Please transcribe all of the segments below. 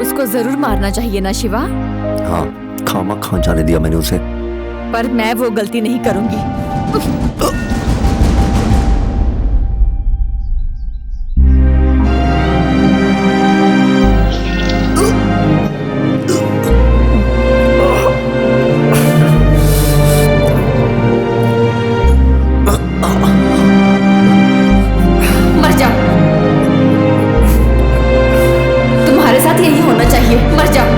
उसको जरूर मारना चाहिए ना शिवा। हाँ, खामा जाने दिया मैंने उसे। पर मैं वो गलती नहीं करूंगी। मर जाओ, तुम्हारे साथ यही होना चाहिए, मर जाओ।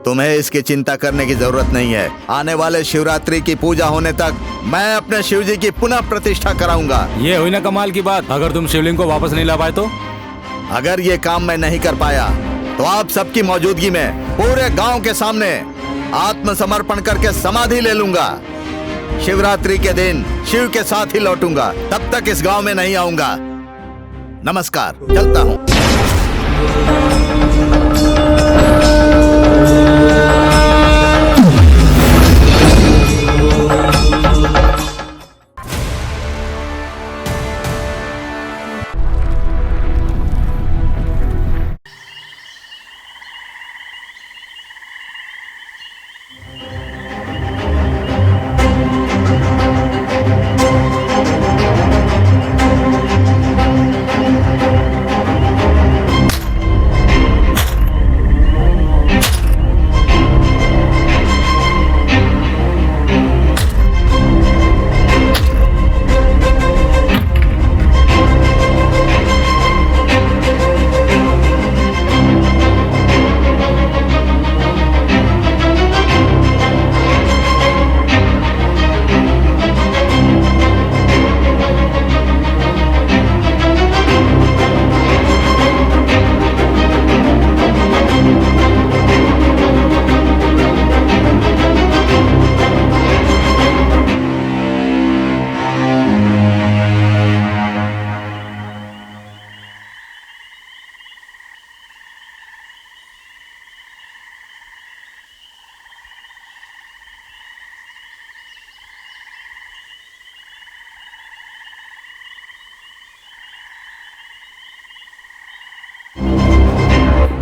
तुम्हें इसकी चिंता करने की जरूरत नहीं है। आने वाले शिवरात्रि की पूजा होने तक मैं अपने शिव जी की पुनः प्रतिष्ठा कराऊंगा। ये हुई ना कमाल की बात। अगर तुम शिवलिंग को वापस नहीं ला पाए तो? अगर ये काम मैं नहीं कर पाया तो आप सबकी मौजूदगी में पूरे गांव के सामने आत्मसमर्पण करके समाधि ले लूंगा। शिवरात्रि के दिन शिव के साथ ही लौटूंगा। तब तक इस गांव में नहीं आऊंगा। नमस्कार, चलता हूँ।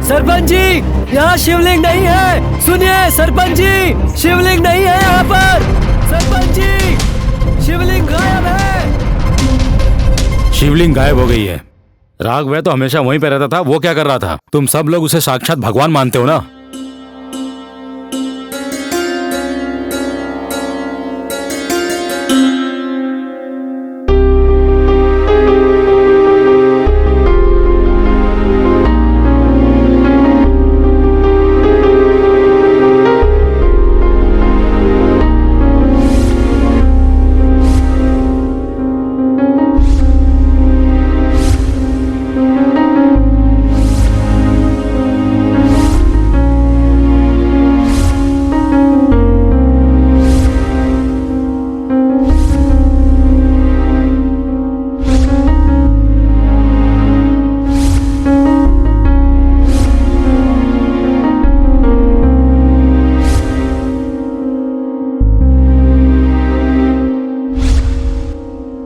सरपंच जी, यहाँ शिवलिंग नहीं है। सुनिए सरपंच जी, शिवलिंग नहीं है यहाँ पर। सरपंच जी, शिवलिंग गायब है। शिवलिंग गायब हो गई है। राघव तो हमेशा वहीं पे रहता था, वो क्या कर रहा था? तुम सब लोग उसे साक्षात भगवान मानते हो ना?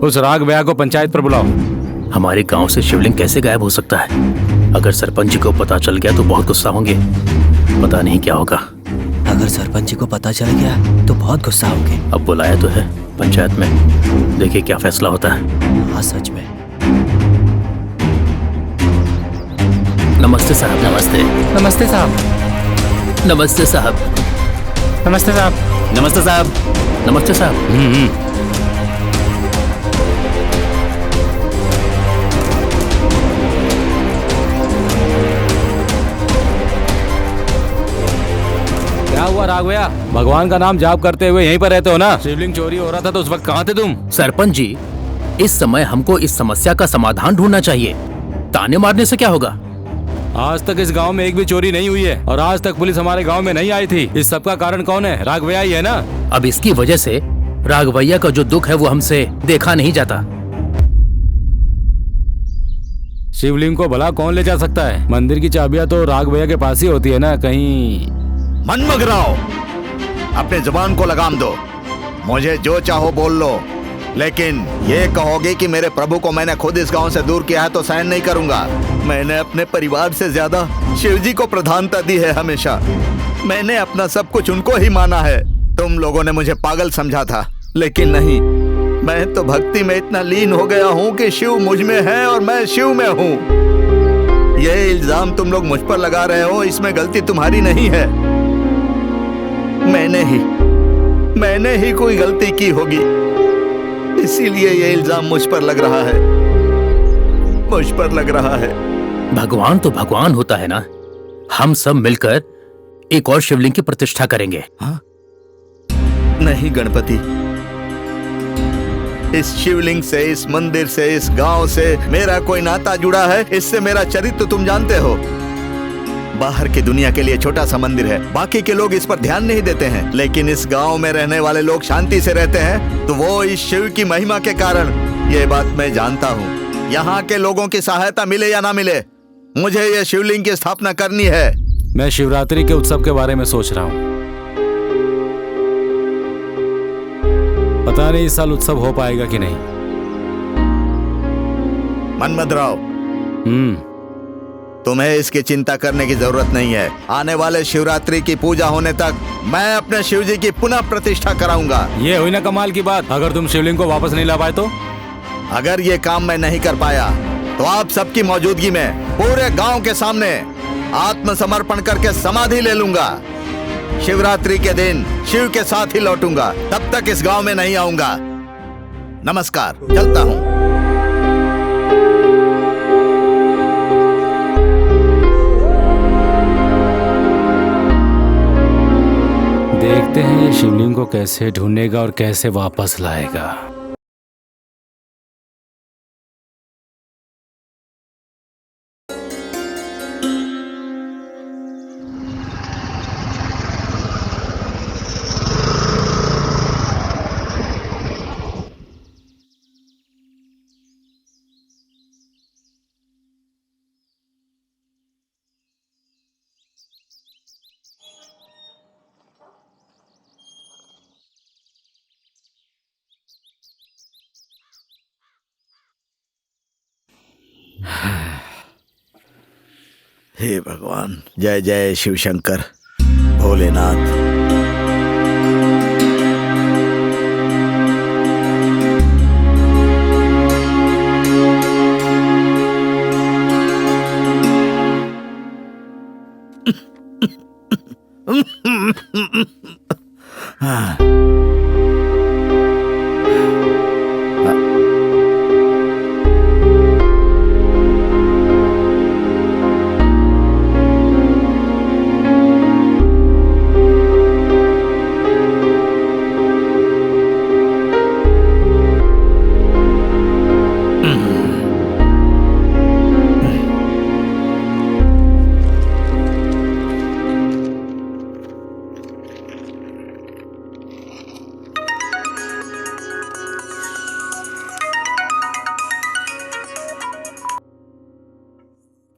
उस राघव को पंचायत पर बुलाओ। हमारे गांव से शिवलिंग कैसे गायब हो सकता है? अगर सरपंच जी को पता चल गया तो बहुत गुस्सा होंगे। पता नहीं क्या होगा। अगर सरपंच जी को पता चल गया तो बहुत गुस्सा होंगे। अब बुलाया तो है पंचायत में, देखिए क्या फैसला होता है। हाँ सच में। नमस्ते साहब। नमस्ते। नमस्ते साहब। नमस्ते साहब। नमस्ते साहब। नमस्ते साहब। नमस्ते साहब। क्या हुआ राघवया? भगवान का नाम जाप करते हुए यहीं पर रहते हो ना? शिवलिंग चोरी हो रहा था तो उस वक्त कहाँ थे तुम? सरपंच जी, इस समय हमको इस समस्या का समाधान ढूंढना चाहिए। ताने मारने से क्या होगा? आज तक इस गांव में एक भी चोरी नहीं हुई है और आज तक पुलिस हमारे गांव में नहीं आई थी। इस सब का कारण कौन है? राघवया ही है ना? अब इसकी वजह से राघवैया का जो दुख है वो हमसे देखा नहीं जाता। शिवलिंग को भला कौन ले जा सकता है? मंदिर की चाबियां तो राग भैया के पास ही होती है ना। कहीं मनमगराओ, अपने जुबान को लगाम दो। मुझे जो चाहो बोल लो, लेकिन ये कहोगे कि मेरे प्रभु को मैंने खुद इस गांव से दूर किया है तो सहन नहीं करूंगा। मैंने अपने परिवार से ज्यादा शिवजी को प्रधानता दी है हमेशा। मैंने अपना सब कुछ उनको ही माना है। तुम लोगों ने मुझे पागल समझा था, लेकिन नहीं, मैं तो भक्ति में इतना लीन हो गया हूँ कि शिव मुझ में है और मैं शिव में हूँ। ये इल्जाम तुम लोग मुझ पर लगा रहे हो, इसमें गलती तुम्हारी नहीं है। मैंने ही कोई गलती की होगी, इसीलिए ये इल्जाम मुझ पर लग रहा है, मुझ पर लग रहा है। भगवान तो भगवान होता है ना। हम सब मिलकर एक और शिवलिंग की प्रतिष्ठा करेंगे। हाँ? नहीं गणपति, इस शिवलिंग से, इस मंदिर से, इस गांव से मेरा कोई नाता जुड़ा है। इससे मेरा चरित्र तुम जानते हो। बाहर की दुनिया के लिए छोटा सा मंदिर है, बाकी के लोग इस पर ध्यान नहीं देते हैं, लेकिन इस गांव में रहने वाले लोग शांति से रहते हैं, तो वो इस शिव की महिमा के कारण। ये बात मैं जानता हूँ। यहाँ के लोगों की सहायता मिले या ना मिले, मुझे ये शिवलिंग की स्थापना करनी है। मैं शिवरात्रि के उत्सव के बारे में सोच रहा हूँ। पता नहीं इस साल उत्सव हो पाएगा कि नहीं। मनमधराव, तुम्हें इसकी चिंता करने की जरूरत नहीं है। आने वाले शिवरात्रि की पूजा होने तक मैं अपने शिवजी की पुनः प्रतिष्ठा कराऊंगा। ये हुई ना कमाल की बात। अगर तुम शिवलिंग को वापस नहीं ला पाए तो? अगर ये काम मैं नहीं कर पाया तो आप सबकी मौजूदगी में पूरे गांव के सामने आत्मसमर्पण करके समाधि ले लूंगा। शिवरात्रि के दिन शिव के साथ ही लौटूंगा। तब तक इस गांव में नहीं आऊंगा। नमस्कार, चलता हूं। देखते हैं ये शिवलिंग को कैसे ढूंढेगा और कैसे वापस लाएगा। हे भगवान, जय जय शिव शंकर भोलेनाथ।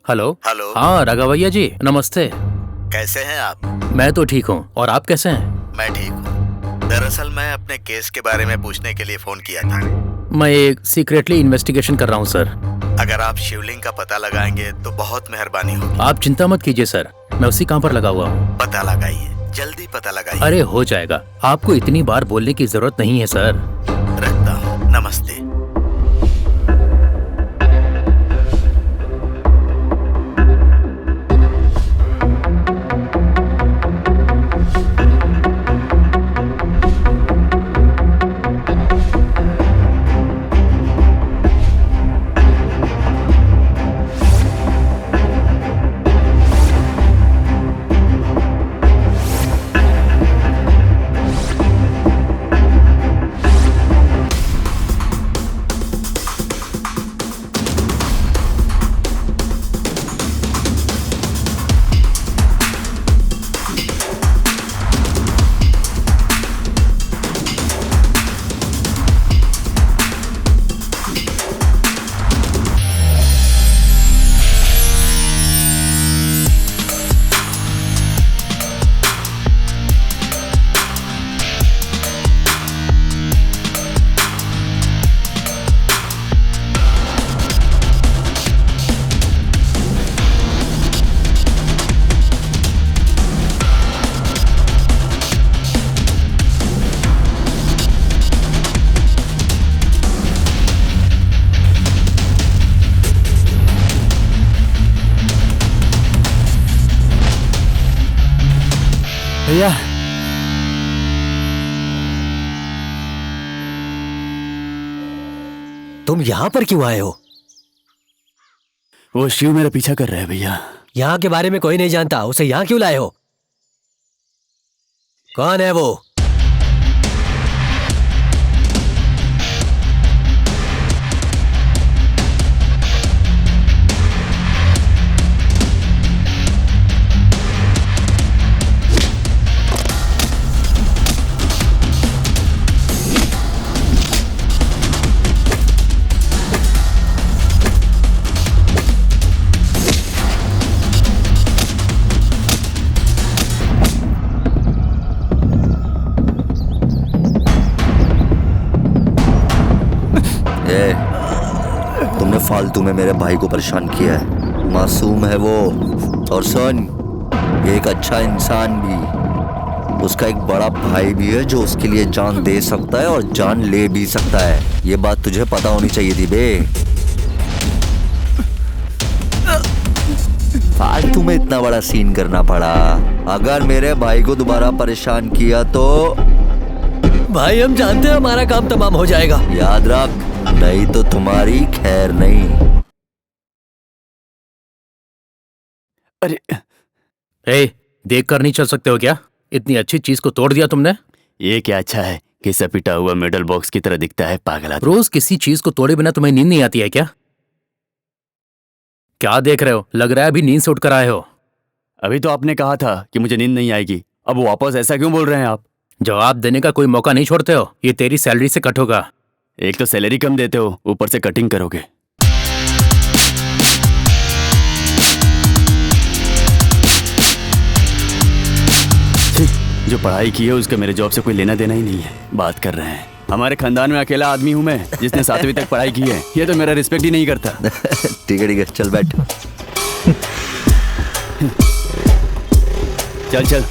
हेलो। हेलो। हाँ राघव भैया जी, नमस्ते। कैसे हैं आप? मैं तो ठीक हूँ, और आप कैसे हैं? मैं ठीक हूँ। दरअसल मैं अपने केस के बारे में पूछने के लिए फोन किया था। मैं एक सीक्रेटली इन्वेस्टिगेशन कर रहा हूँ सर। अगर आप शिवलिंग का पता लगाएंगे तो बहुत मेहरबानी होगी। आप चिंता मत कीजिए सर, मैं उसी काम पर लगा हुआ हूँ। पता लगाइए, जल्दी पता लगाइए। अरे हो जाएगा, आपको इतनी बार बोलने की जरूरत नहीं है सर। रखता हूँ, नमस्ते। भैया तुम यहाँ पर क्यों आए हो? वो शिव मेरा पीछा कर रहा है भैया। यहाँ के बारे में कोई नहीं जानता, उसे यहाँ क्यों लाए हो? कौन है वो? तुमने फालतू में मेरे भाई को परेशान किया है। मासूम है वो, और सुन, ये एक अच्छा इंसान भी, उसका एक बड़ा भाई भी है जो उसके लिए जान दे सकता है और जान ले भी सकता है। ये बात तुझे पता होनी चाहिए थी बे। फालतू में इतना बड़ा सीन करना पड़ा। अगर मेरे भाई को दोबारा परेशान किया तो भाई हम जानते हैं हमारा काम तमाम हो जाएगा। याद रख, नहीं तो तुम्हारी खैर नहीं। अरे ए, देख कर नहीं चल सकते हो क्या? इतनी अच्छी चीज को तोड़ दिया तुमने। ये क्या अच्छा है कि सब पिटा हुआ मेडल बॉक्स की तरह दिखता है पागल आदमी। रोज किसी चीज को तोड़े बिना तुम्हें नींद नहीं आती है क्या? क्या देख रहे हो? लग रहा है अभी नींद से उठकर आए हो। अभी तो आपने कहा था कि मुझे नींद नहीं आएगी, अब वापस ऐसा क्यों बोल रहे हैं आप? जवाब देने का कोई मौका नहीं छोड़ते हो। ये तेरी सैलरी से कट होगा। एक तो सैलरी कम देते हो, ऊपर से कटिंग करोगे। जो पढ़ाई की है उसका मेरे जॉब से कोई लेना देना ही नहीं है। बात कर रहे हैं। हमारे खानदान में अकेला आदमी हूं मैं जिसने 7वीं तक पढ़ाई की है। ये तो मेरा रिस्पेक्ट ही नहीं करता। ठीक है, चल बैठ। चल चल,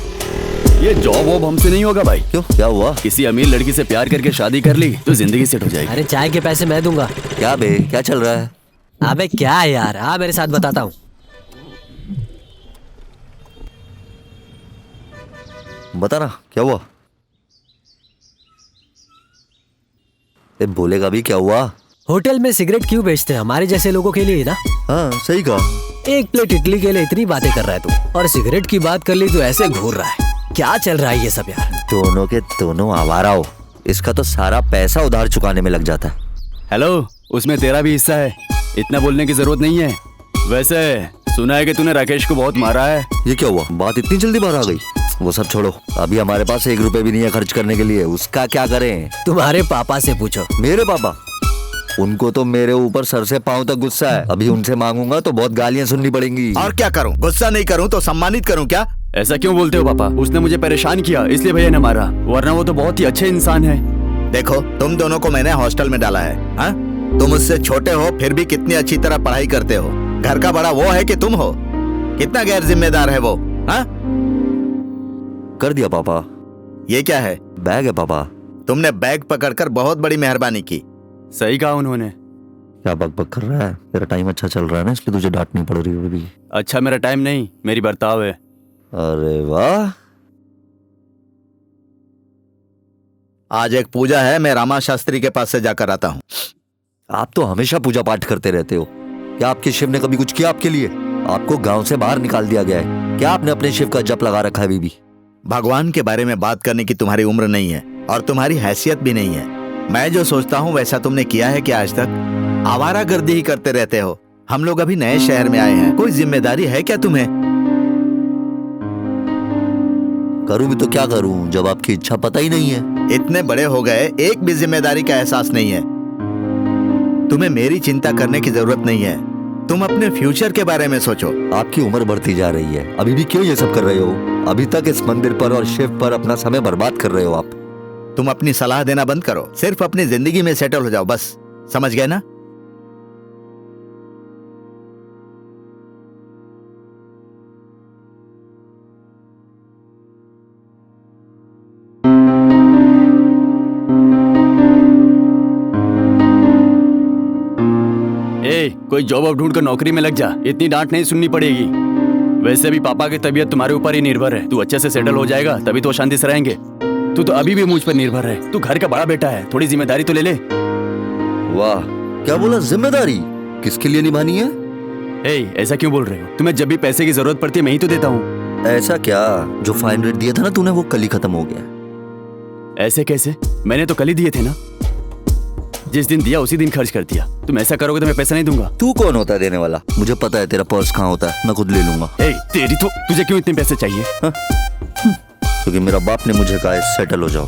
ये जॉब वॉब हमसे नहीं होगा भाई। क्यों, क्या हुआ? किसी अमीर लड़की से प्यार करके शादी कर ली तो जिंदगी सेट हो जाएगी। अरे चाय के पैसे मैं दूंगा। क्या बे, क्या चल रहा है? अबे क्या है यार, आ मेरे साथ बताता हूँ। बता ना, क्या हुआ? बोलेगा भी, क्या हुआ? होटल में सिगरेट क्यों बेचते हैं? हमारे जैसे लोगों के लिए ना। हाँ सही कहा। एक प्लेट इडली के लिए इतनी बातें कर रहा है तू, और सिगरेट की बात कर ली तो ऐसे घूर रहा है। क्या चल रहा है ये सब यार? दोनों के दोनों आवारा हो। इसका तो सारा पैसा उधार चुकाने में लग जाता है। हेलो, उसमें तेरा भी हिस्सा है, इतना बोलने की जरूरत नहीं है। वैसे सुना है कि तूने राकेश को बहुत मारा है। ये क्या हुआ? बात इतनी जल्दी बाहर आ गई? वो सब छोड़ो, अभी हमारे पास 1 रुपए भी नहीं है खर्च करने के लिए। उसका क्या करें? तुम्हारे पापा से पूछो। मेरे पापा? उनको तो मेरे ऊपर सर से पांव तक गुस्सा है। अभी उनसे मांगूंगा तो बहुत गालियां सुननी पड़ेंगी। और क्या करूं? गुस्सा नहीं करूं तो सम्मानित करूं क्या? ऐसा क्यों बोलते हो पापा? उसने मुझे परेशान किया इसलिए भैया ने मारा, वरना वो तो बहुत ही अच्छे इंसान है। देखो, तुम दोनों को मैंने हॉस्टल में डाला है। हाँ? तुम उससे छोटे हो फिर भी कितनी अच्छी तरह पढ़ाई करते हो। घर का बड़ा वो है कि तुम हो? कितना गैर जिम्मेदार है वो। हाँ? कर दिया पापा। ये क्या है? बैग है पापा। तुमने बैग पकड़कर बहुत बड़ी मेहरबानी की। सही कहा उन्होंने। क्या बकबक कर रहा है? तेरा टाइम अच्छा चल रहा है ना, इसलिए तुझे डांटनी पड़ रही है अभी। अच्छा, मेरा टाइम नहीं, मेरी बर्ताव है। अरे वाह, आज एक पूजा है, मैं रामा शास्त्री के पास से जाकर आता हूँ। आप तो हमेशा पूजा पाठ करते रहते हो। क्या आपके शिव ने कभी कुछ किया आपके लिए? आपको गांव से बाहर निकाल दिया गया है। क्या आपने अपने शिव का जप लगा रखा है अभी भी? भगवान के बारे में बात करने की तुम्हारी उम्र नहीं है और तुम्हारी हैसियत भी नहीं है। मैं जो सोचता हूँ वैसा तुमने किया है क्या आज तक? आवारागर्दी ही करते रहते हो। हम लोग अभी नए शहर में आए हैं, कोई जिम्मेदारी है क्या तुम्हें? करूं भी तो क्या करूं जब आपकी इच्छा पता ही नहीं है। इतने बड़े हो गए, एक भी जिम्मेदारी का एहसास नहीं है। तुम्हें मेरी चिंता करने की जरूरत नहीं है। तुम अपने फ्यूचर के बारे में सोचो। आपकी उम्र बढ़ती जा रही है, अभी भी क्यों ये सब कर रहे हो? अभी तक इस मंदिर पर और शिव पर अपना समय बर्बाद कर रहे हो आप। तुम अपनी सलाह देना बंद करो, सिर्फ अपनी जिंदगी में सेटल हो जाओ बस। समझ गए ना? कोई जॉब अब ढूंढ कर नौकरी में लग जा, इतनी डांट नहीं सुननी पड़ेगी। वैसे भी पापा की तबीयत तुम्हारे ऊपर ही निर्भर है। तू अच्छे से सेटल हो जाएगा तभी तो शांति से रहेंगे। तू तो अभी भी मुझ पर निर्भर है। तू घर का बड़ा बेटा है, थोड़ी जिम्मेदारी तो ले ले। वाह, क्या बोला? जिम्मेदारी किसके लिए निभानी है? ऐसा क्यों बोल रहे हो? तुम्हें जब भी पैसे की जरूरत पड़ती है मैं ही तो देता हूँ। ऐसा क्या? जो फाइन रेट दिया था ना तूने, वो कल ही खत्म हो गया। ऐसे कैसे? मैंने तो कल ही दिए थे ना। जिस दिन दिया उसी दिन खर्च कर दिया। तुम ऐसा करोगे तो मैं पैसा नहीं दूंगा। तू कौन होता है देने वाला? मुझे पता है तेरा पर्स कहाँ होता है, मैं खुद ले लूंगा। तेरी तो, तुझे क्यों इतने पैसे चाहिए? क्योंकि मेरा बाप ने मुझे कहा है सेटल हो जाओ।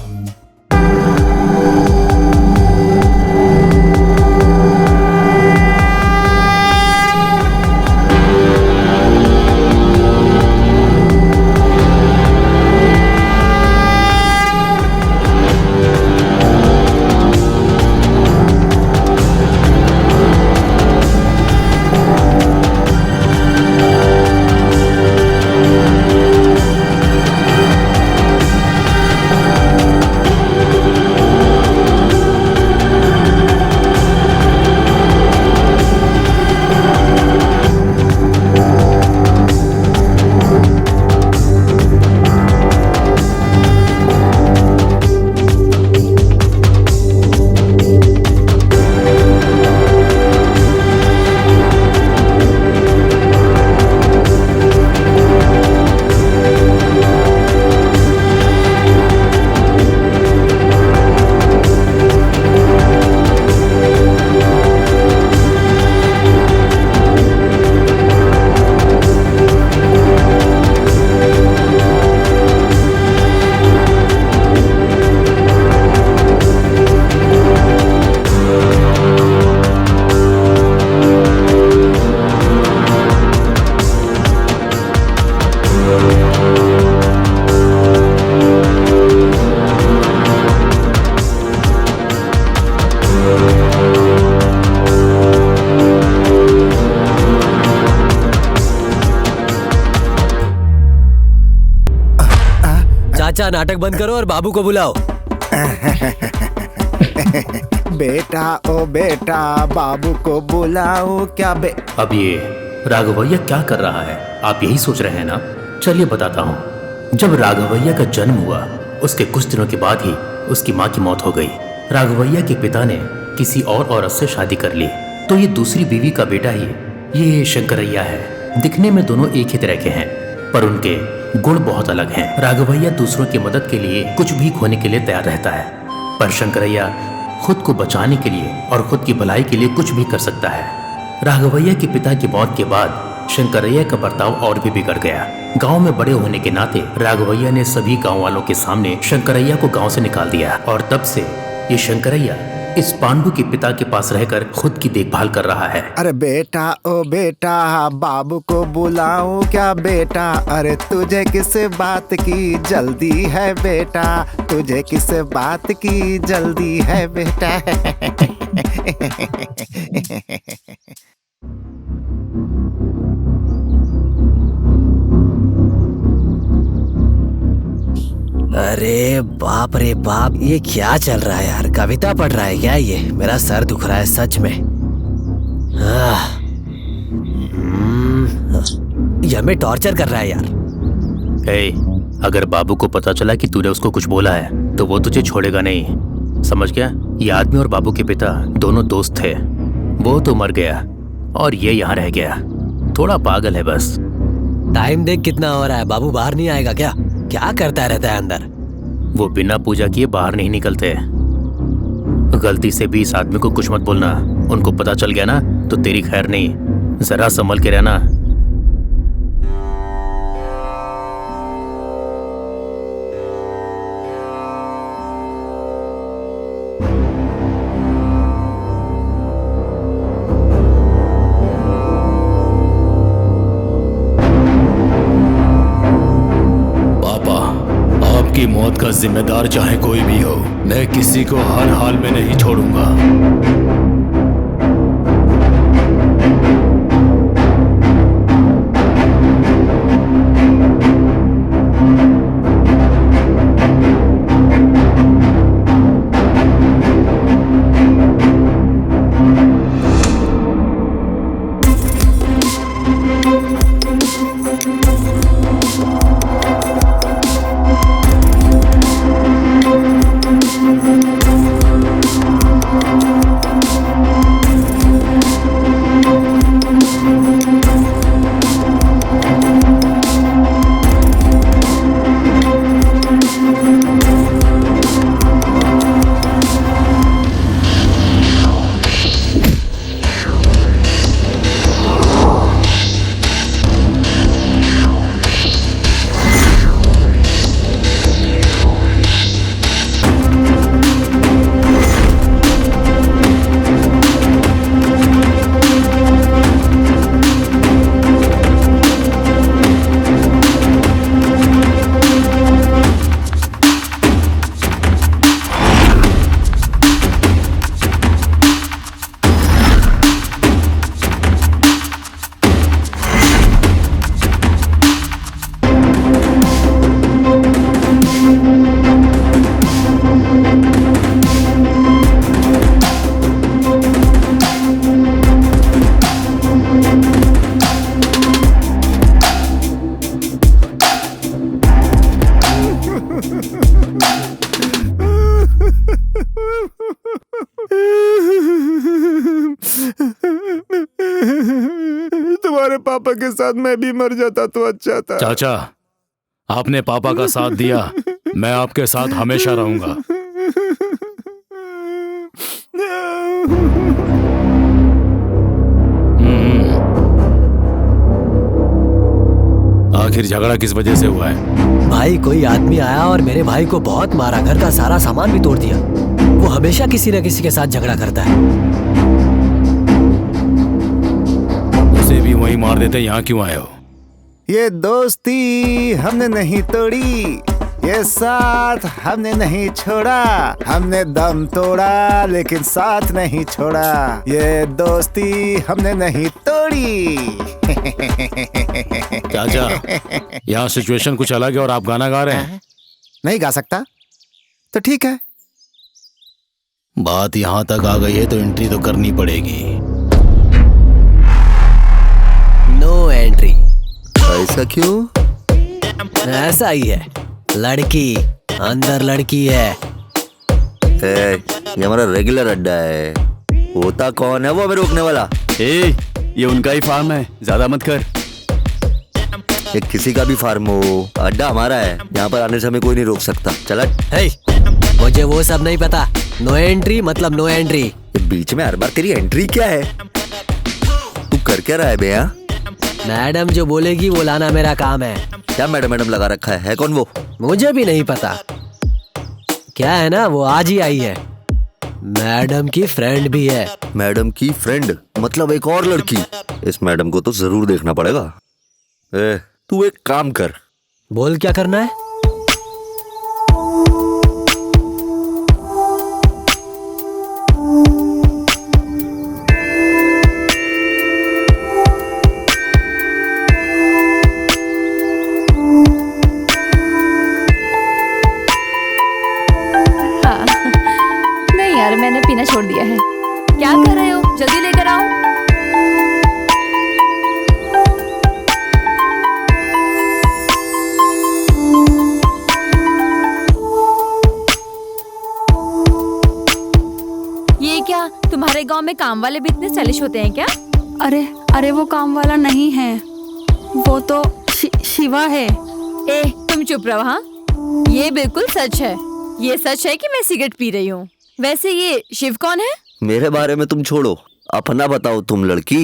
चाचा नाटक बंद करो और बाबू को बुलाओ। बेटा ओ बेटा, बाबू को बुलाओ क्या बे। अब ये राघवैया क्या कर रहा है, आप यही सोच रहे हैं ना? चलिए बताता हूँ। जब राघवैया का जन्म हुआ उसके कुछ दिनों के बाद ही उसकी माँ की मौत हो गई। राघवैया के पिता ने किसी और औरत से शादी कर ली, तो ये दूसरी बीवी का बेटा ही ये शंकरैया है। दिखने में दोनों एक ही तरह के हैं, पर उनके गुण बहुत अलग हैं। राघवैया दूसरों की मदद के लिए कुछ भी खोने के लिए तैयार रहता है, पर शंकरैया खुद को बचाने के लिए और खुद की भलाई के लिए कुछ भी कर सकता है। राघवैया के पिता की मौत के बाद शंकरैया का बर्ताव और भी बिगड़ गया। गांव में बड़े होने के नाते राघवैया ने सभी गांव वालों के सामने शंकरैया को गांव से निकाल दिया, और तब से ये शंकरैया इस पांडु के पिता के पास रहकर खुद की देखभाल कर रहा है। अरे बेटा ओ बेटा, बाबू को बुलाऊं क्या बेटा। अरे तुझे किस बात की जल्दी है बेटा, तुझे किस बात की जल्दी है बेटा। अरे बाप रे बाप, ये क्या चल रहा है यार? कविता पढ़ रहा है क्या ये? मेरा सर दुख रहा है सच में। ये हमें टॉर्चर कर रहा है यार। अगर बाबू को पता चला कि तूने उसको कुछ बोला है तो वो तुझे छोड़ेगा नहीं, समझ गया? ये आदमी और बाबू के पिता दोनों दोस्त थे। वो तो मर गया और ये यहाँ रह गया। थोड़ा पागल है बस। टाइम देख कितना हो रहा है। बाबू बाहर नहीं आएगा क्या? क्या करता रहता है अंदर? वो बिना पूजा किए बाहर नहीं निकलते। गलती से भी इस आदमी को कुछ मत बोलना। उनको पता चल गया ना तो तेरी खैर नहीं। जरा संभल के रहना। की मौत का जिम्मेदार चाहे कोई भी हो, मैं किसी को हर हाल में नहीं छोड़ूंगा। साथ मैं भी मर जाता तो अच्छा था। चाचा, आपने पापा का साथ दिया, मैं आपके साथ हमेशा रहूंगा। आखिर झगड़ा किस वजह से हुआ है? भाई कोई आदमी आया और मेरे भाई को बहुत मारा, घर का सारा सामान भी तोड़ दिया। वो हमेशा किसी न किसी के साथ झगड़ा करता है। उसे भी वहीं मार देते, यहाँ क्यों आए हो? ये दोस्ती हमने नहीं तोड़ी, ये साथ हमने नहीं छोड़ा। हमने दम तोड़ा लेकिन साथ नहीं छोड़ा। ये दोस्ती हमने नहीं तोड़ी। चाचा, यहाँ सिचुएशन कुछ अलग है और आप गाना गा रहे हैं। नहीं गा सकता तो ठीक है। बात यहाँ तक आ गई है तो एंट्री तो करनी पड़ेगी। No entry. ऐसा क्यों? ऐसा ही है, लड़की अंदर लड़की है। ये हमारा रेगुलर अड्डा है। होता कौन है वो हमें रोकने वाला? ये उनका ही फार्म है, ज्यादा मत कर। ये किसी का भी फार्म हो, अड्डा हमारा है। यहाँ पर आने से हमें कोई नहीं रोक सकता। चला। हे, मुझे वो सब नहीं पता। नो एंट्री मतलब नो एंट्री। ये बीच में हर बार तेरी एंट्री क्या है? तू कर क्या रहा है भैया? मैडम जो बोलेगी वो लाना मेरा काम है। क्या मैडम मैडम लगा रखा है कौन वो? मुझे भी नहीं पता। क्या है ना, वो आज ही आई है। मैडम की फ्रेंड भी है। मैडम की फ्रेंड मतलब एक और लड़की? इस मैडम को तो जरूर देखना पड़ेगा। तू एक काम कर। बोल क्या करना है? नहीं यार, मैंने पीना छोड़ दिया है। क्या कर रहे हो? जल्दी लेकर आओ। ये क्या, तुम्हारे गांव में काम वाले भी इतने सेलिश होते हैं क्या? अरे अरे वो काम वाला नहीं है, वो तो शिवा है। ए, तुम चुप रहो। हाँ, ये बिल्कुल सच है। ये सच है कि मैं सिगरेट पी रही हूँ। वैसे ये शिव कौन है? मेरे बारे में तुम छोड़ो, अपना बताओ। तुम लड़की?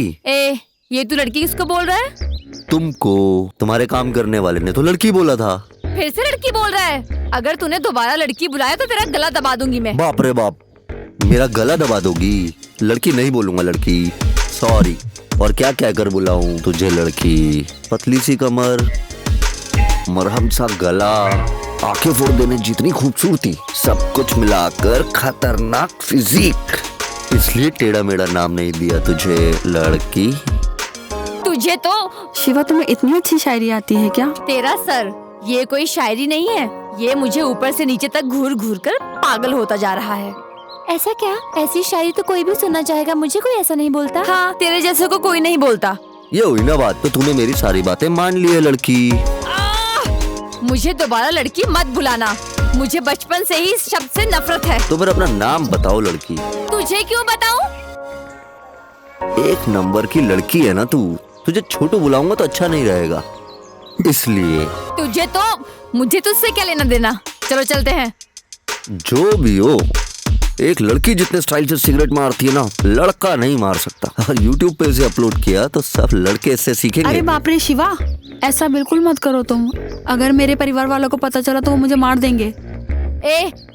ये तू लड़की किसको बोल रहा है? तुमको। तुम्हारे काम करने वाले ने तो लड़की बोला था। फिर से लड़की बोल रहा है? अगर तूने दोबारा लड़की बुलाया तो तेरा गला दबा दूंगी मैं। बाप रे बाप, मेरा गला दबा दोगी? लड़की नहीं बोलूंगा, लड़की। सॉरी। और क्या क्या कर बुलाऊं तुझे? लड़की, पतली सी कमर, मरहम सा गला, आंखें फोड़ देने जितनी खूबसूरती, सब कुछ मिलाकर खतरनाक फिजिक। इसलिए टेढ़ा मेढ़ा नाम नहीं दिया तुझे, लड़की। तुझे तो शिवा, तुम्हें इतनी अच्छी शायरी आती है क्या? तेरा सर, ये कोई शायरी नहीं है। ये मुझे ऊपर से नीचे तक घूर घूर कर पागल होता जा रहा है। ऐसा क्या? ऐसी शायरी तो कोई भी सुनना चाहेगा, मुझे कोई ऐसा नहीं बोलता। हाँ, तेरे जैसे को कोई नहीं बोलता। ये हुई ना बात, तो तूने मेरी सारी बातें मान ली है, लड़की। मुझे दोबारा लड़की मत बुलाना। मुझे बचपन से ही इस शब्द से नफरत है। तो फिर अपना नाम बताओ, लड़की। तुझे क्यों बताऊं? एक नंबर की लड़की है ना तू। तुझे छोटू बुलाऊंगा तो अच्छा नहीं रहेगा, इसलिए। मुझे तुझसे क्या लेना देना? चलो चलते हैं। जो भी हो, एक लड़की जितने स्टाइल से सिगरेट मारती है ना, लड़का नहीं मार सकता। और YouTube पे इसे अपलोड किया तो सब लड़के इससे सीखेंगे। अरे बाप रे शिवा, ऐसा बिल्कुल मत करो तुम। अगर मेरे परिवार वालों को पता चला तो वो मुझे मार देंगे।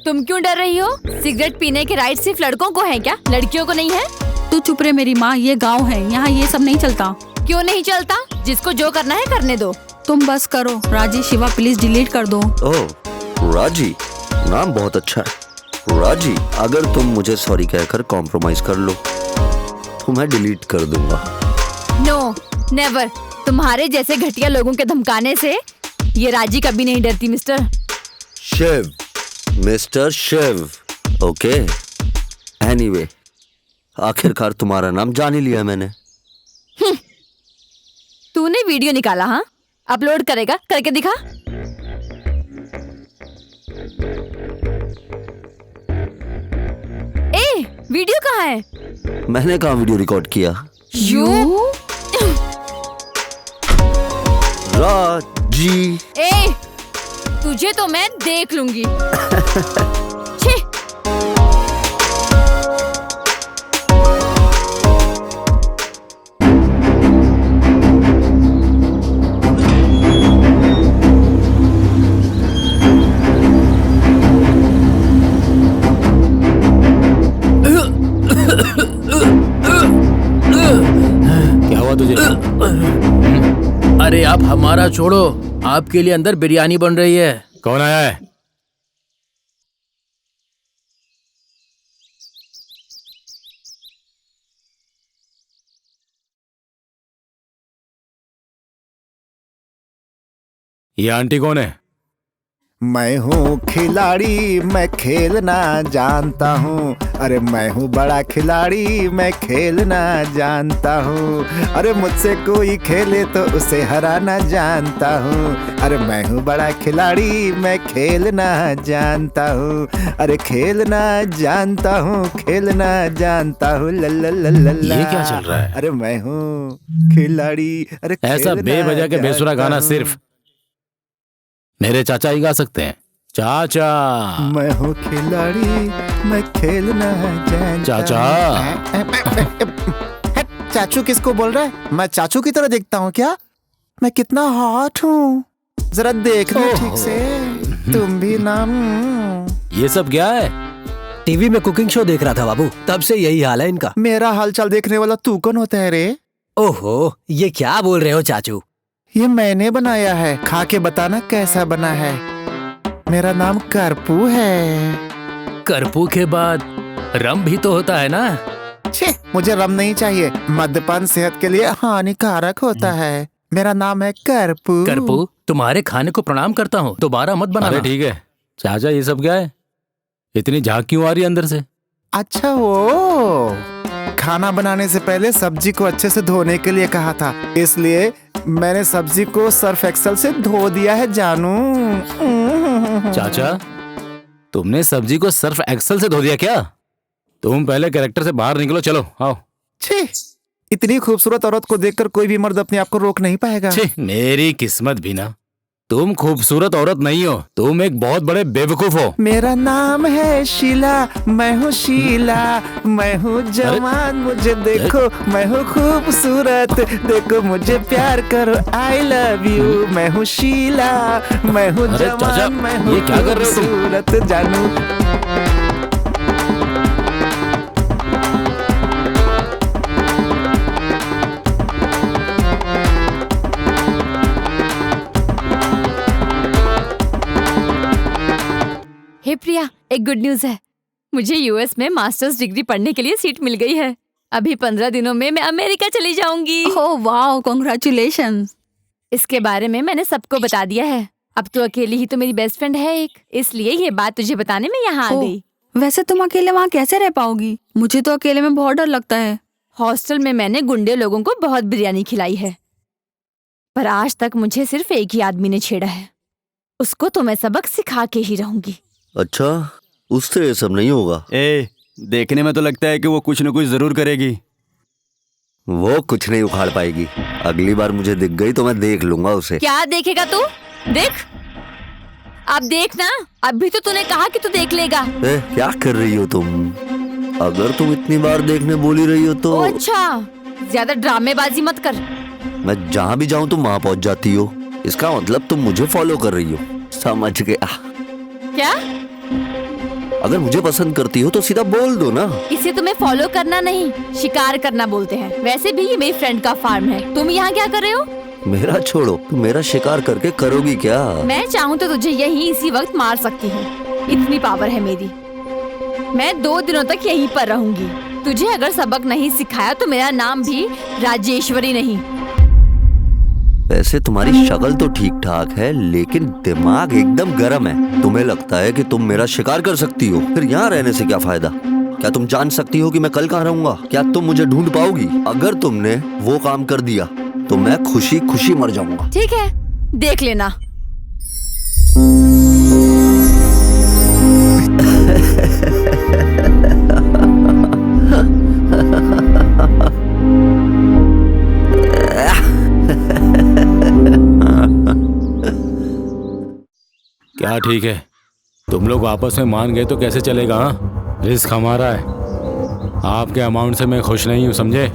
तुम क्यों डर रही हो? सिगरेट पीने के राइट सिर्फ लड़कों को है क्या? लड़कियों को नहीं है? तू चुप रहे मेरी माँ, ये गाँव है, यहाँ ये सब नहीं चलता। क्यों नहीं चलता? जिसको जो करना है करने दो। तुम बस करो। राजी, शिवा प्लीज डिलीट कर दो। ओह राजी, नाम बहुत अच्छा है। राजी, अगर तुम मुझे सॉरी कहकर कॉम्प्रोमाइज कर लो तो मैं डिलीट कर दूंगा। No, never. तुम्हारे जैसे घटिया लोगों के धमकाने से ये राजी कभी नहीं डरती, mister Shiv. Mister Shiv, okay. Anyway, आखिरकार तुम्हारा नाम जान ही लिया मैंने। तूने वीडियो निकाला? हाँ, अपलोड करेगा? करके दिखा। वीडियो कहाँ है? मैंने कहाँ वीडियो रिकॉर्ड किया? यू राजी। ए, तुझे तो मैं देख लूंगी। छी। क्या हुआ तुझे? अरे आप हमारा छोड़ो, आपके लिए अंदर बिरयानी बन रही है। कौन आया है? ये आंटी कौन है? मैं हूँ खिलाड़ी, मैं खेलना जानता हूँ। अरे मैं हूँ बड़ा खिलाड़ी, मैं खेलना जानता हूँ। अरे मुझसे कोई खेले तो उसे हराना जानता हूँ। अरे मैं हूँ बड़ा खिलाड़ी, मैं खेलना जानता हूँ। अरे खेलना जानता हूँ, खेलना जानता हूँ। लल्ला ये क्या चल रहा है? अरे मैं हूँ खिलाड़ी। अरे ऐसा खेलना बेवजह के बेसुरा जानता गाना हूँ। सिर्फ मेरे चाचा ही गा सकते हैं। चाचा। मैं हूँ खिलाड़ी, मैं खेलना जानता चाचा। हूँ। चाचू किसको बोल रहा है? मैं चाचू की तरह दिखता हूँ क्या? मैं कितना हॉट हूँ, जरा देखना ठीक से। तुम भी ना। ये सब क्या है? टीवी में कुकिंग शो देख रहा था बाबू, तब से यही हाल है इनका। मेरा हालचाल देखने वाला तू कौन होता है रे? ओहो, ये क्या बोल रहे हो चाचू? ये मैंने बनाया है, खा के बताना कैसा बना है। मेरा नाम करपू है। करपू के बाद रम भी तो होता है ना? छे, मुझे रम नहीं चाहिए, मद्यपान सेहत के लिए हानिकारक होता है। मेरा नाम है करपू। करपू, तुम्हारे खाने को प्रणाम करता हूँ, दोबारा मत बनाना। अरे ठीक है चाचा, ये सब क्या है? इतनी झांक क्यों आ रही है अंदर से? अच्छा, वो खाना बनाने से पहले सब्जी को अच्छे से धोने के लिए कहा था, इसलिए मैंने सब्जी को सर्फ एक्सेल से धो दिया है जानू। चाचा, तुमने सब्जी को सर्फ एक्सेल से धो दिया क्या? तुम पहले कैरेक्टर से बाहर निकलो, चलो आओ। छी, इतनी खूबसूरत औरत को देखकर कोई भी मर्द अपने आप को रोक नहीं पाएगा। छी, मेरी किस्मत भी ना। तुम खूबसूरत औरत नहीं हो, तुम एक बहुत बड़े बेवकूफ हो। मेरा नाम है शीला, मैं हूँ शीला। मैं हूँ जवान, मुझे देखो, मैं हूँ खूबसूरत, देखो मुझे प्यार करो, आई लव यू। मैं हूँ शीला, मैं हूँ अरे चाचा, जवान, मैं हूँ ये क्या कर रहे हो तुम? खूबसूरत जानू। हे प्रिया, एक गुड न्यूज है। मुझे यूएस में मास्टर्स डिग्री पढ़ने के लिए सीट मिल गई है। अभी 15 दिनों में मैं अमेरिका चली जाऊंगी। Oh wow, congratulations. इसके बारे में मैंने सबको बता दिया है। अब तो अकेली ही तो मेरी बेस्ट फ्रेंड है एक, इसलिए ये बात तुझे बताने में यहाँ आ गई। वैसे तुम अकेले वहाँ कैसे रह पाओगी? मुझे तो अकेले में बहुत डर लगता है। हॉस्टल में मैंने गुंडे लोगों को बहुत बिरयानी खिलाई है, पर आज तक मुझे सिर्फ एक ही आदमी ने छेड़ा है। उसको तो मैं सबक सिखा के ही रहूंगी। अच्छा, उससे ये सब नहीं होगा। देखने में तो लगता है कि वो कुछ न कुछ जरूर करेगी। वो कुछ नहीं उखाड़ पाएगी। अगली बार मुझे दिख गई तो मैं देख लूंगा उसे। क्या देखेगा तू? देख, अब देख ना। अभी तो तूने कहा कि तू देख लेगा। क्या कर रही हो तुम? अगर तुम इतनी बार देखने बोली रही हो तो। ओ अच्छा, ज्यादा ड्रामेबाजी मत कर। मैं जहाँ भी जाऊँ तुम वहाँ पहुँच जाती हो। इसका मतलब तुम मुझे फॉलो कर रही हो। समझ गया। क्या? अगर मुझे पसंद करती हो तो सीधा बोल दो ना। इसे तुम्हें फॉलो करना नहीं, शिकार करना बोलते हैं। वैसे भी ये मेरी फ्रेंड का फार्म है। तुम यहाँ क्या कर रहे हो? मेरा छोड़ो, तुम मेरा शिकार करके करोगी क्या? मैं चाहूँ तो तुझे यहीं इसी वक्त मार सकती हूँ, इतनी पावर है मेरी। मैं 2 दिनों तक यहीं पर रहूंगी। तुझे अगर सबक नहीं सिखाया तो मेरा नाम भी राजेश्वरी नहीं। वैसे तुम्हारी शक्ल तो ठीक ठाक है, लेकिन दिमाग एकदम गर्म है। तुम्हें लगता है कि तुम मेरा शिकार कर सकती हो, फिर यहाँ रहने से क्या फायदा? क्या तुम जान सकती हो कि मैं कल कहाँ रहूंगा? क्या तुम मुझे ढूंढ पाओगी? अगर तुमने वो काम कर दिया तो मैं खुशी खुशी मर जाऊंगा। ठीक है, देख लेना। क्या ठीक है? तुम लोग आपस में मान गए तो कैसे चलेगा? हाँ, रिस्क हमारा है। आपके अमाउंट से मैं खुश नहीं हूँ, समझे?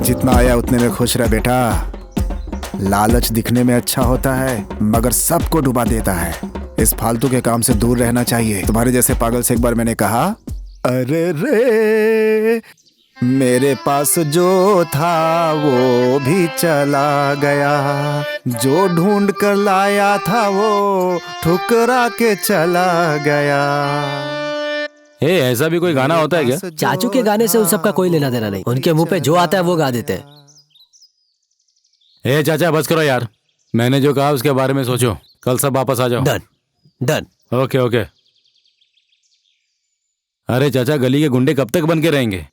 जितना आया उतने में खुश रह बेटा। लालच दिखने में अच्छा होता है मगर सबको डुबा देता है। इस फालतू के काम से दूर रहना चाहिए। तुम्हारे जैसे पागल से एक बार मैंने कहा, अरे रे मेरे पास जो था वो भी चला गया, जो ढूंढ कर लाया था वो ठुकरा के चला गया। ऐसा भी कोई गाना होता है क्या? चाचू के गाने से उन सबका कोई लेना देना नहीं। उनके मुंह पे जो आता है वो गा देते हैं। चाचा बस करो यार, मैंने जो कहा उसके बारे में सोचो। कल सब वापस आ जाओ। Done done. Okay okay. अरे चाचा, गली के गुंडे कब तक बन के रहेंगे?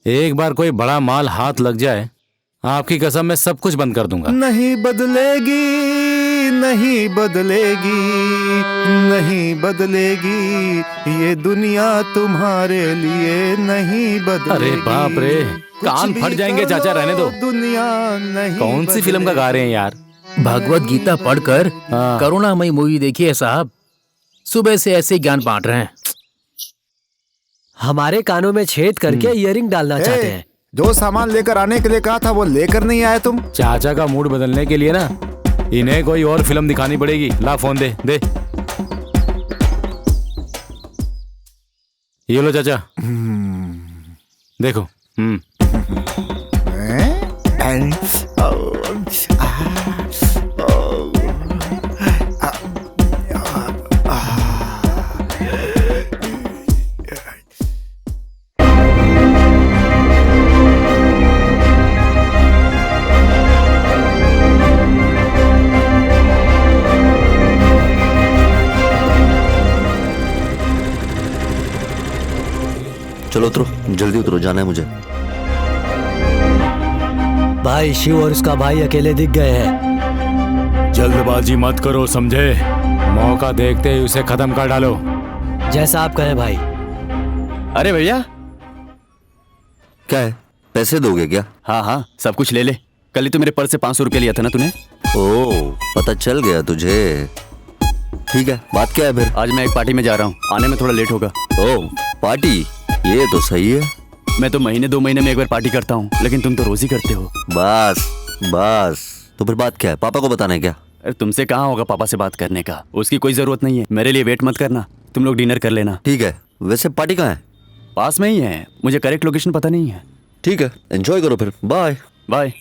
एक बार कोई बड़ा माल हाथ लग जाए, आपकी कसम मैं सब कुछ बंद कर दूंगा। नहीं बदलेगी, नहीं बदलेगी, नहीं बदलेगी ये दुनिया तुम्हारे लिए नहीं बदलेगी। अरे बाप रे, कान फट जाएंगे चाचा, रहने दो। दुनिया नहीं। कौन सी फिल्म का गा रहे हैं यार? भगवत गीता पढ़कर करुणामयी मूवी देखी है साहब। सुबह से ऐसे ज्ञान बांट रहे हैं। हमारे कानों में छेद करके इयरिंग डालना चाहते हैं। जो सामान लेकर आने के लिए कहा था वो लेकर नहीं आए तुम। चाचा का मूड बदलने के लिए ना इन्हें कोई और फिल्म दिखानी पड़ेगी। ला फोन दे दे। ये लो चाचा, देखो। चलो उतरो, जल्दी उतरो, जाना है मुझे। भाई शिव और उसका भाई अकेले दिख गए हैं। जल्दबाजी मत करो, समझे? मौका देखते ही उसे खत्म कर डालो। जैसा आप कहें भाई। अरे भैया, क्या है, पैसे दोगे क्या? हाँ हाँ, सब कुछ ले ले। कल ही तो मेरे पर्स से 500 रुपये लिया था ना तूने। ओह, पता चल गया तुझे। ठीक है, बात क्या है फिर? आज मैं एक पार्टी में जा रहा हूँ, आने में थोड़ा लेट होगा। ओह पार्टी, ये तो सही है। मैं तो महीने 2 महीने में एक बार पार्टी करता हूँ, लेकिन तुम तो रोज ही करते हो। बस बस, तो फिर बात क्या है? पापा को बताना है क्या? अरे तुमसे कहाँ होगा पापा से बात करने का, उसकी कोई जरूरत नहीं है। मेरे लिए वेट मत करना, तुम लोग डिनर कर लेना। ठीक है, वैसे पार्टी कहाँ है? पास में ही है, मुझे करेक्ट लोकेशन पता नहीं है। ठीक है, एंजॉय करो फिर। Bye bye.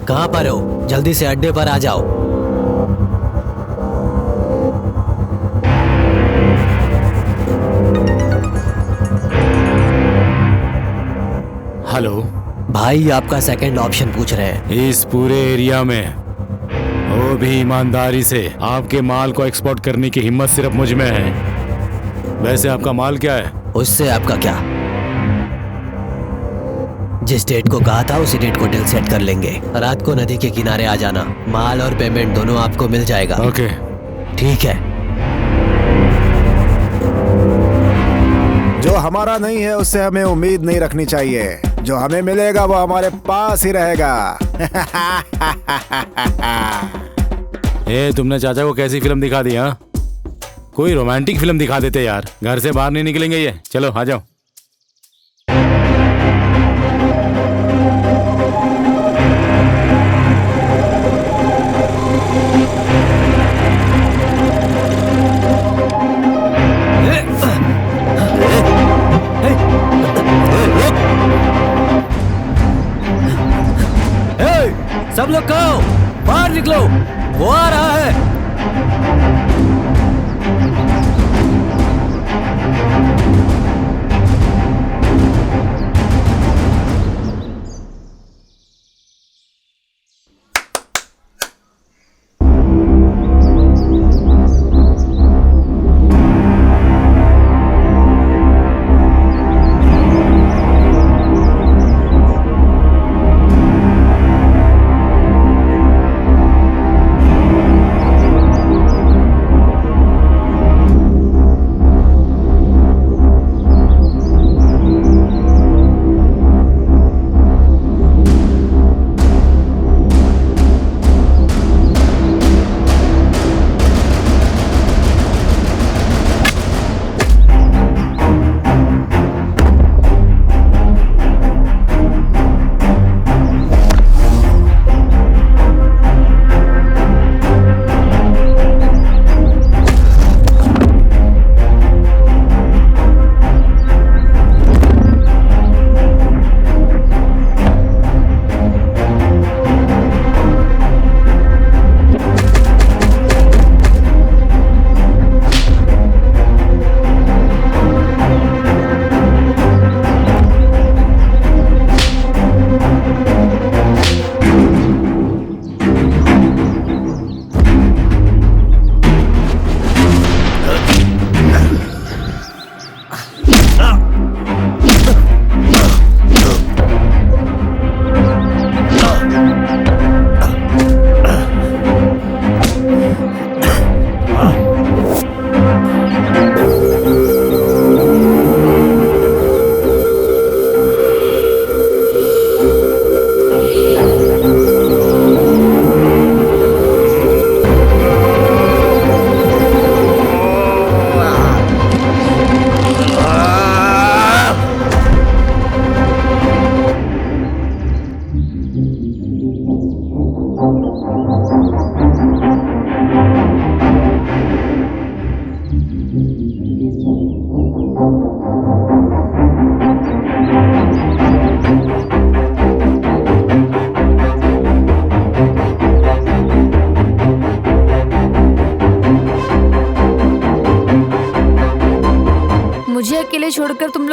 कहाँ पर हो? जल्दी से अड्डे पर आ जाओ। हेलो भाई, आपका सेकंड ऑप्शन पूछ रहे हैं। इस पूरे एरिया में वो भी ईमानदारी से आपके माल को एक्सपोर्ट करने की हिम्मत सिर्फ मुझ में है। वैसे आपका माल क्या है? उससे आपका क्या? जिस डेट को कहा था उसी डेट को डील सेट कर लेंगे। रात को नदी के किनारे आ जाना, माल और पेमेंट दोनों आपको मिल जाएगा। ओके ठीक है। जो हमारा नहीं है उससे हमें उम्मीद नहीं रखनी चाहिए। जो हमें मिलेगा वो हमारे पास ही रहेगा। तुमने चाचा को कैसी फिल्म दिखा दी? हाँ, कोई रोमांटिक फिल्म दिखा देते यार। घर से बाहर नहीं निकलेंगे ये। चलो आ जाओ। सब लोग कहो, बाहर निकलो, वो आ रहा है।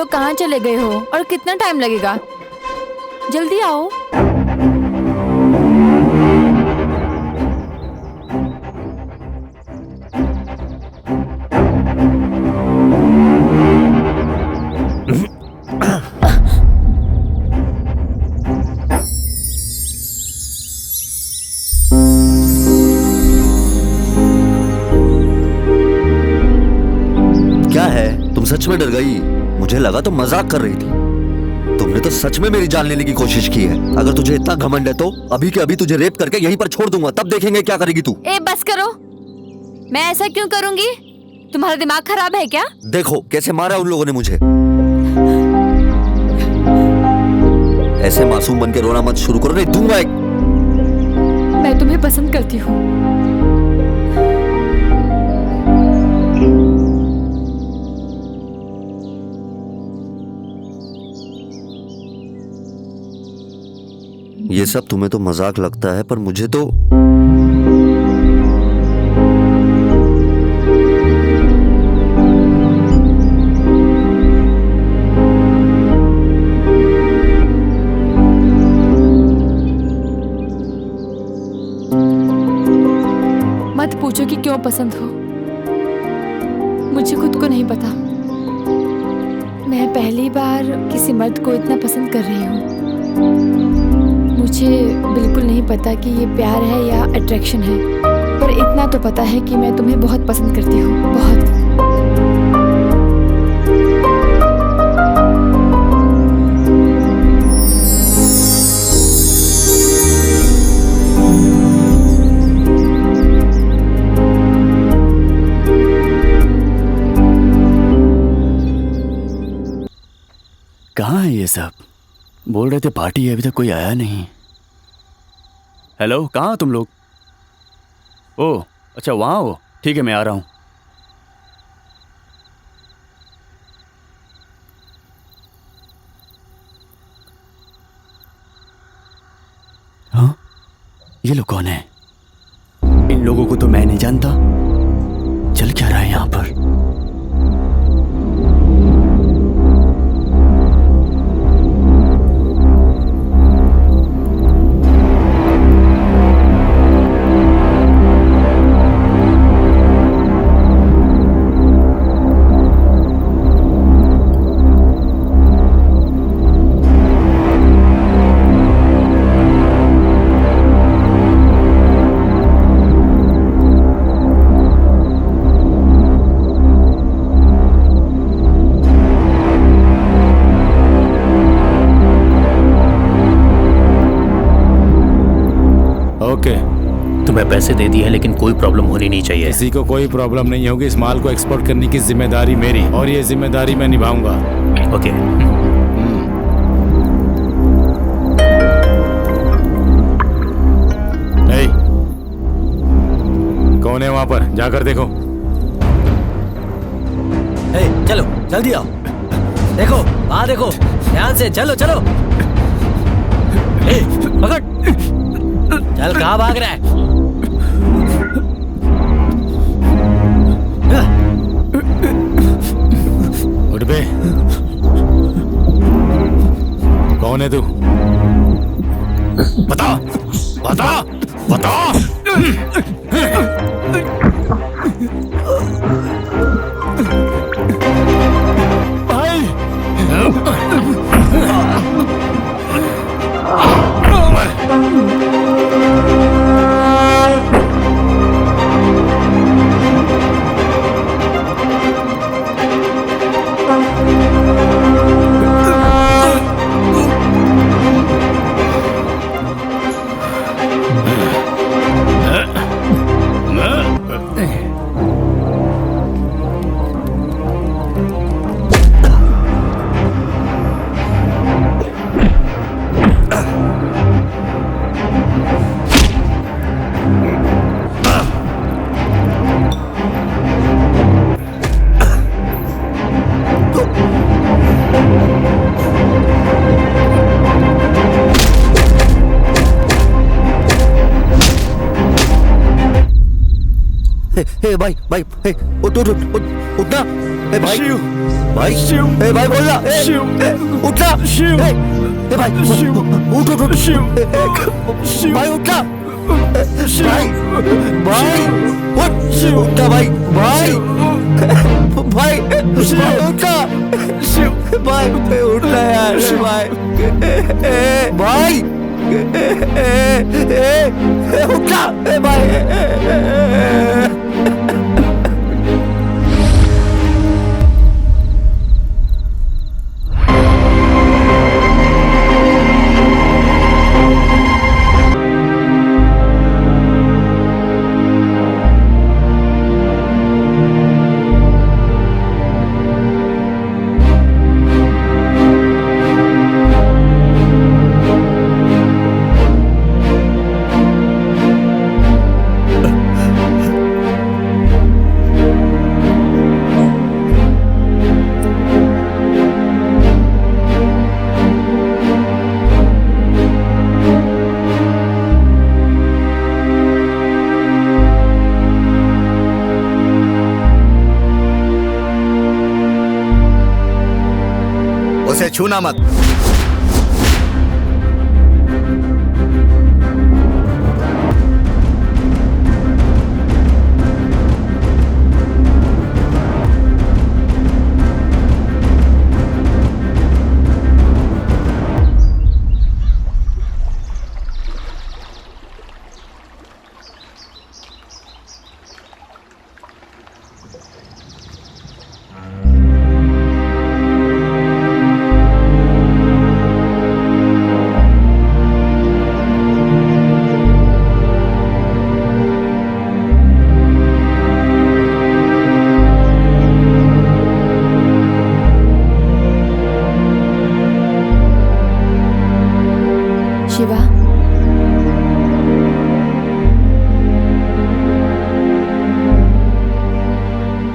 लोग कहाँ चले गए हो और कितना टाइम लगेगा? जल्दी आओ। क्या है, तुम सच में डर गई? मुझे लगा तुम मजाक कर रही थी। तुमने तो सच में मेरी जान लेने की कोशिश की है। अगर तुझे इतना घमंड है तो अभी के अभी तुझे रेप करके यहीं पर छोड़ दूंगा, तब देखेंगे क्या करेगी तू। ए बस करो, मैं ऐसा क्यों करूंगी? तुम्हारा दिमाग खराब है क्या? देखो कैसे मारा उन लोगों ने मुझे। ऐसे मासूम बन के रोना मत शुरू करो, नहीं दूंगा एक। मैं तुम्हें पसंद करती हूँ। ये सब तुम्हें तो मजाक लगता है, पर मुझे तो मत पूछो कि क्यों पसंद हो, मुझे खुद को नहीं पता। मैं पहली बार किसी मर्द को इतना पसंद कर रही हूँ। मुझे बिल्कुल नहीं पता कि ये प्यार है या अट्रैक्शन है, पर इतना तो पता है कि मैं तुम्हें बहुत पसंद करती हूँ, बहुत। कहाँ है ये सब? बोल रहे थे पार्टी है, अभी तक कोई आया नहीं। हेलो, कहाँ हो तुम लोग? ओह अच्छा, वहाँ हो, ठीक है मैं आ रहा हूँ। हाँ, ये लोग कौन है? इन लोगों को तो मैं नहीं जानता। चल क्या रहा है यहाँ पर? तुम्हें पैसे दे दिए हैं, लेकिन कोई प्रॉब्लम होनी नहीं चाहिए। किसी को कोई प्रॉब्लम नहीं होगी। इस माल को एक्सपोर्ट करने की जिम्मेदारी मेरी, और ये जिम्मेदारी मैं निभाऊंगा। ओके। कौन है वहां पर? जाकर देखो। चलो जल्दी आओ। देखो वहां देखो, ध्यान से चलो चलो। पकड़, चल कहाँ भाग रहा है? उठ बे। कौन है तू? बता बता बता। ए भाई भाई, ए उठ उठ उठ उठ उठना, ए भाई भाई, ए भाई बोलना, उठना, ए भाई उठ उठ उठ, भाई उठना, भाई भाई उठना भाई, भाई भाई उठना, भाई उठना यार, भाई भाई उठना, भाई। उसे छूना मत। शिवा,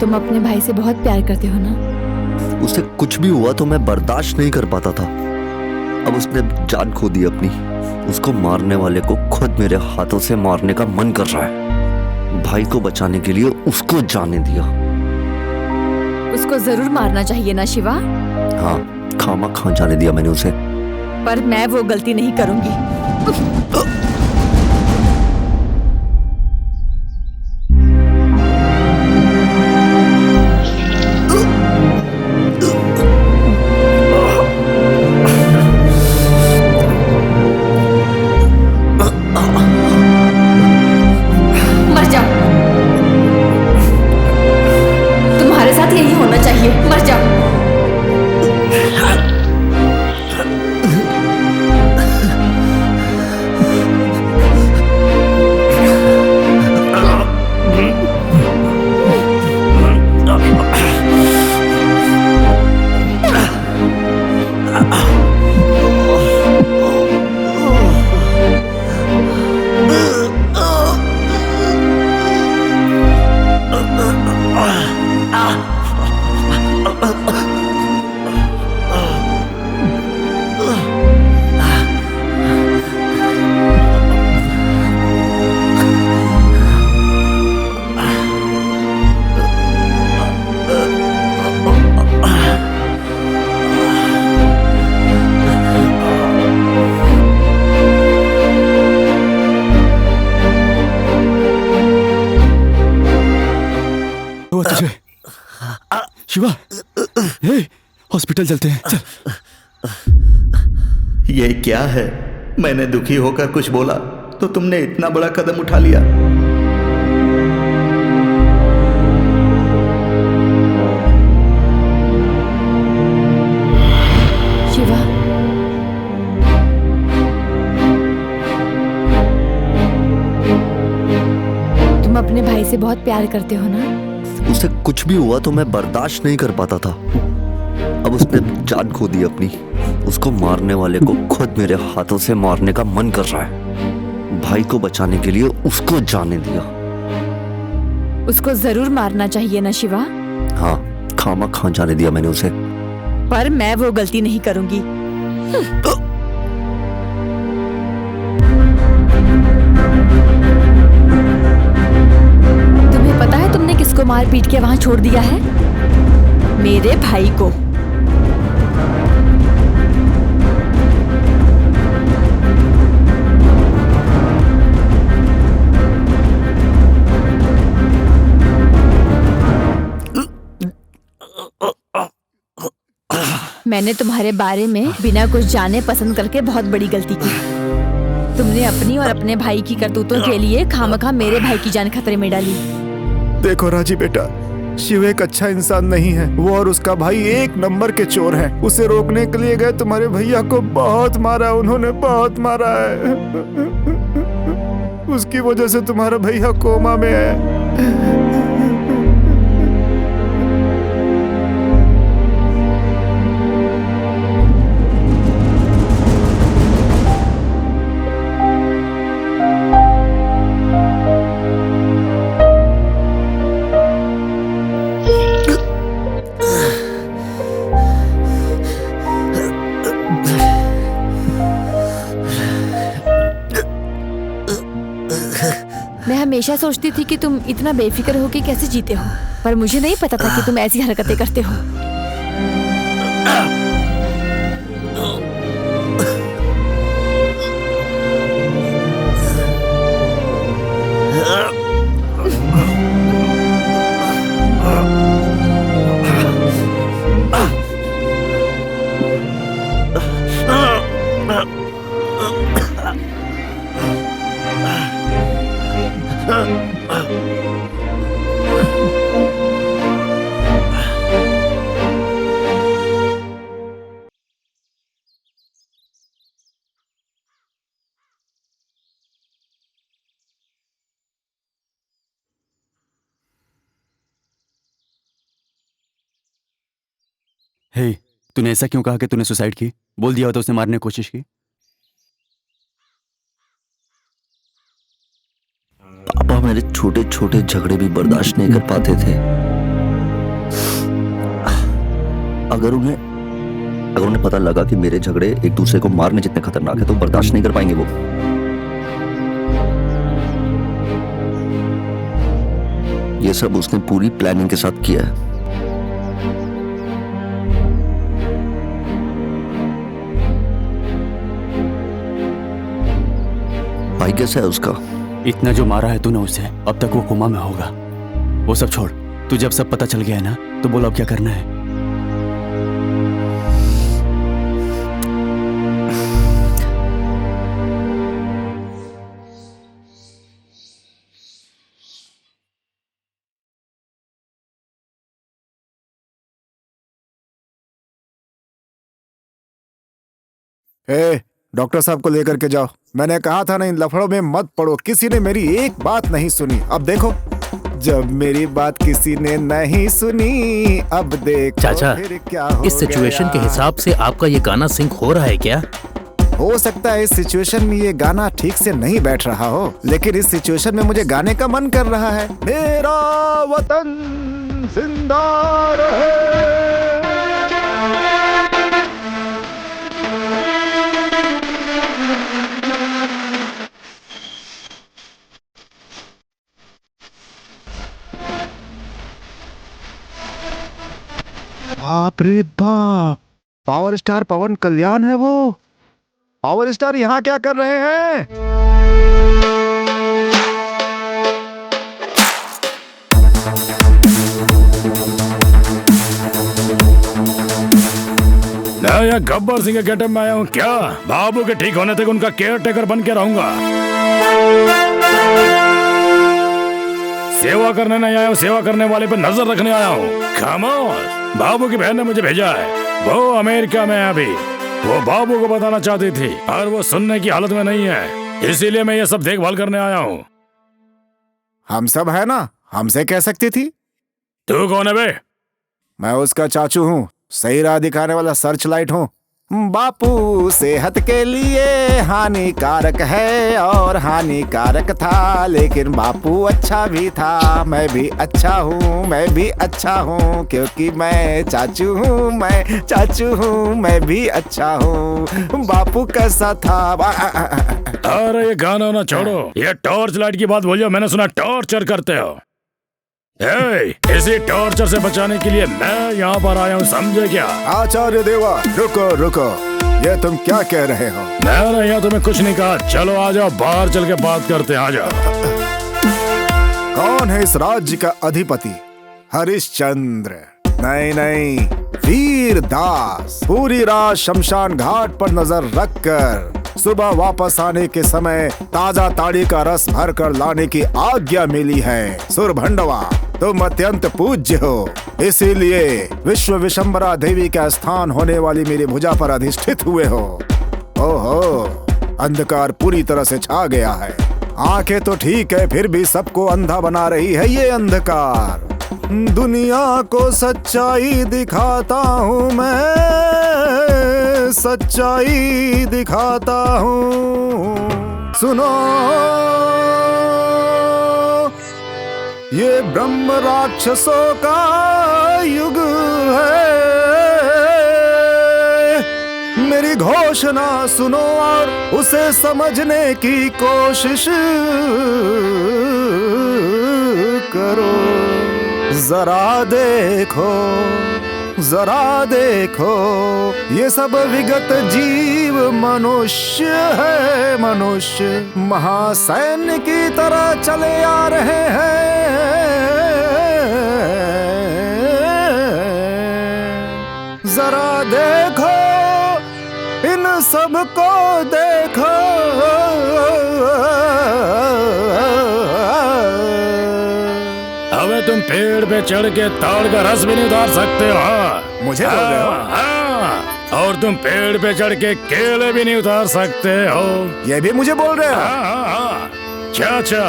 तुम अपने भाई से बहुत प्यार करते हो ना? उसे कुछ भी हुआ तो मैं बर्दाश्त नहीं कर पाता था। अब उसने जान खो दी अपनी। उसको मारने वाले को खुद मेरे हाथों से मारने का मन कर रहा है। भाई को बचाने के लिए उसको जाने दिया। उसको जरूर मारना चाहिए ना शिवा? हाँ, खामा खा जाने दिया मैंने उसे। पर मैं वो गलती नहीं करूंगी। मर जाओ, तुम्हारे साथ यही होना चाहिए। मर जाओ। शिवा, हॉस्पिटल चलते हैं, चल। ये क्या है? मैंने दुखी होकर कुछ बोला तो तुमने इतना बड़ा कदम उठा लिया। शिवा, तुम अपने भाई से बहुत प्यार करते हो ना? उसे कुछ भी हुआ तो मैं बर्दाश्त नहीं कर पाता था। अब उसने जान खो दी अपनी। उसको मारने वाले को खुद मेरे हाथों से मारने का मन कर रहा है। भाई को बचाने के लिए उसको जाने दिया। उसको जरूर मारना चाहिए ना शिवा? हाँ, खामा खा जाने दिया मैंने उसे। पर मैं वो गलती नहीं करूंगी। तुम्हें पता है तुमने किसको मार पीट के वहाँ छोड़ दिया है? मेरे भाई को। मैंने तुम्हारे बारे में बिना कुछ जाने पसंद करके बहुत बड़ी गलती की। तुमने अपनी और अपने भाई की करतूतों के लिए खामखा मेरे भाई की जान खतरे में डाली। देखो राजी बेटा, शिव एक अच्छा इंसान नहीं है। वो और उसका भाई एक नंबर के चोर हैं। उसे रोकने के लिए गए तुम्हारे भैया को बहुत मारा, उन्होंने बहुत मारा है। उसकी वजह से तुम्हारा भैया कोमा में है। मैं हमेशा सोचती थी कि तुम इतना बेफिक्र होके कैसे जीते हो, पर मुझे नहीं पता था कि तुम ऐसी हरकतें करते हो। हे, तूने ऐसा क्यों कहा कि तूने सुसाइड की? बोल दिया होता उसने मारने की कोशिश की। पापा मेरे छोटे छोटे झगड़े भी बर्दाश्त नहीं कर पाते थे। अगर उन्हें पता लगा कि मेरे झगड़े एक दूसरे को मारने जितने खतरनाक है तो बर्दाश्त नहीं कर पाएंगे वो। ये सब उसने पूरी प्लानिंग के साथ किया है। भाई कैसा है उसका? इतना जो मारा है तूने उसे, अब तक वो कोमा में होगा। वो सब छोड़, तुझे अब सब पता चल गया है ना, तो बोल अब क्या करना है। डॉक्टर साहब को लेकर के जाओ। मैंने कहा था ना इन लफड़ों में मत पड़ो। किसी ने मेरी एक बात नहीं सुनी। अब देखो, जब मेरी बात किसी ने नहीं सुनी, अब देखो चाचा, फिर क्या हो इस सिचुएशन गया। के हिसाब से आपका ये गाना सिंक हो रहा है क्या? हो सकता है इस सिचुएशन में ये गाना ठीक से नहीं बैठ रहा हो, लेकिन इस सिचुएशन में मुझे गाने का मन कर रहा है। मेरा वतन जिंदा रहे। बाप रे बाप, पावर स्टार पवन कल्याण है वो। पावर स्टार यहाँ क्या कर रहे हैं? मैं यहाँ गब्बर सिंह के गेटअप में आया हूँ क्या? बाबू के ठीक होने तक उनका केयर टेकर बन के रहूंगा। सेवा करने नहीं आया हूँ, सेवा करने वाले पे नजर रखने आया हूँ। खामोश, बाबू की बहन ने मुझे भेजा है। वो अमेरिका में है अभी। वो बाबू को बताना चाहती थी और वो सुनने की हालत में नहीं है, इसीलिए मैं ये सब देखभाल करने आया हूँ। हम सब है ना, हमसे कह सकती थी। तू कौन है बे? मैं उसका चाचू हूँ, सही राह दिखाने वाला सर्च लाइट हूँ। बापू सेहत के लिए हानिकारक है और हानिकारक था, लेकिन बापू अच्छा भी था। मैं भी अच्छा हूँ, मैं भी अच्छा हूँ, क्योंकि मैं चाचू हूँ, मैं चाचू हूँ, मैं भी अच्छा हूँ। बापू कैसा था? अरे ये गाना ना छोड़ो, ये टॉर्च लाइट की बात बोलियो। मैंने सुना टॉर्चर करते हो। इसी टॉर्चर से बचाने के लिए मैं यहाँ पर आया हूँ, समझे क्या? आचार्य देवा, रुको रुको, ये तुम क्या कह रहे हो? मैंने यहाँ तुम्हें कुछ नहीं कहा। चलो आ जाओ, बाहर चल के बात करते हैं, आ जाओ। कौन है इस राज्य का अधिपति? हरिश्चंद्र? नहीं नहीं, वीर दास। पूरी रात शमशान घाट पर नजर रखकर सुबह वापस आने के समय ताजा ताड़ी का रस भर कर लाने की आज्ञा मिली है। सुरभंडवा, तुम अत्यंत पूज्य हो, इसीलिए विश्व विशंबरा देवी का स्थान होने वाली मेरी भुजा पर अधिष्ठित हुए हो। ओहो, अंधकार पूरी तरह से छा गया है। आंखें तो ठीक है, फिर भी सबको अंधा बना रही है ये अंधकार। दुनिया को सच्चाई दिखाता हूँ मैं, सच्चाई दिखाता हूँ। सुनो, ये ब्रह्म राक्षसों का युग है। मेरी घोषणा सुनो और उसे समझने की कोशिश करो। जरा देखो, जरा देखो, ये सब विगत जीव मनुष्य है। मनुष्य महासैन्य की तरह चले आ रहे हैं। जरा देखो, इन सबको देखो। अबे तुम पेड़ पे चढ़ के ताड़ का रस भी नहीं उतार सकते हो। मुझे बोल रहे हो? हाँ, और तुम पेड़ पे चढ़ के केले भी नहीं उतार सकते हो। ये भी मुझे बोल रहे हो? हाँ। चाचा,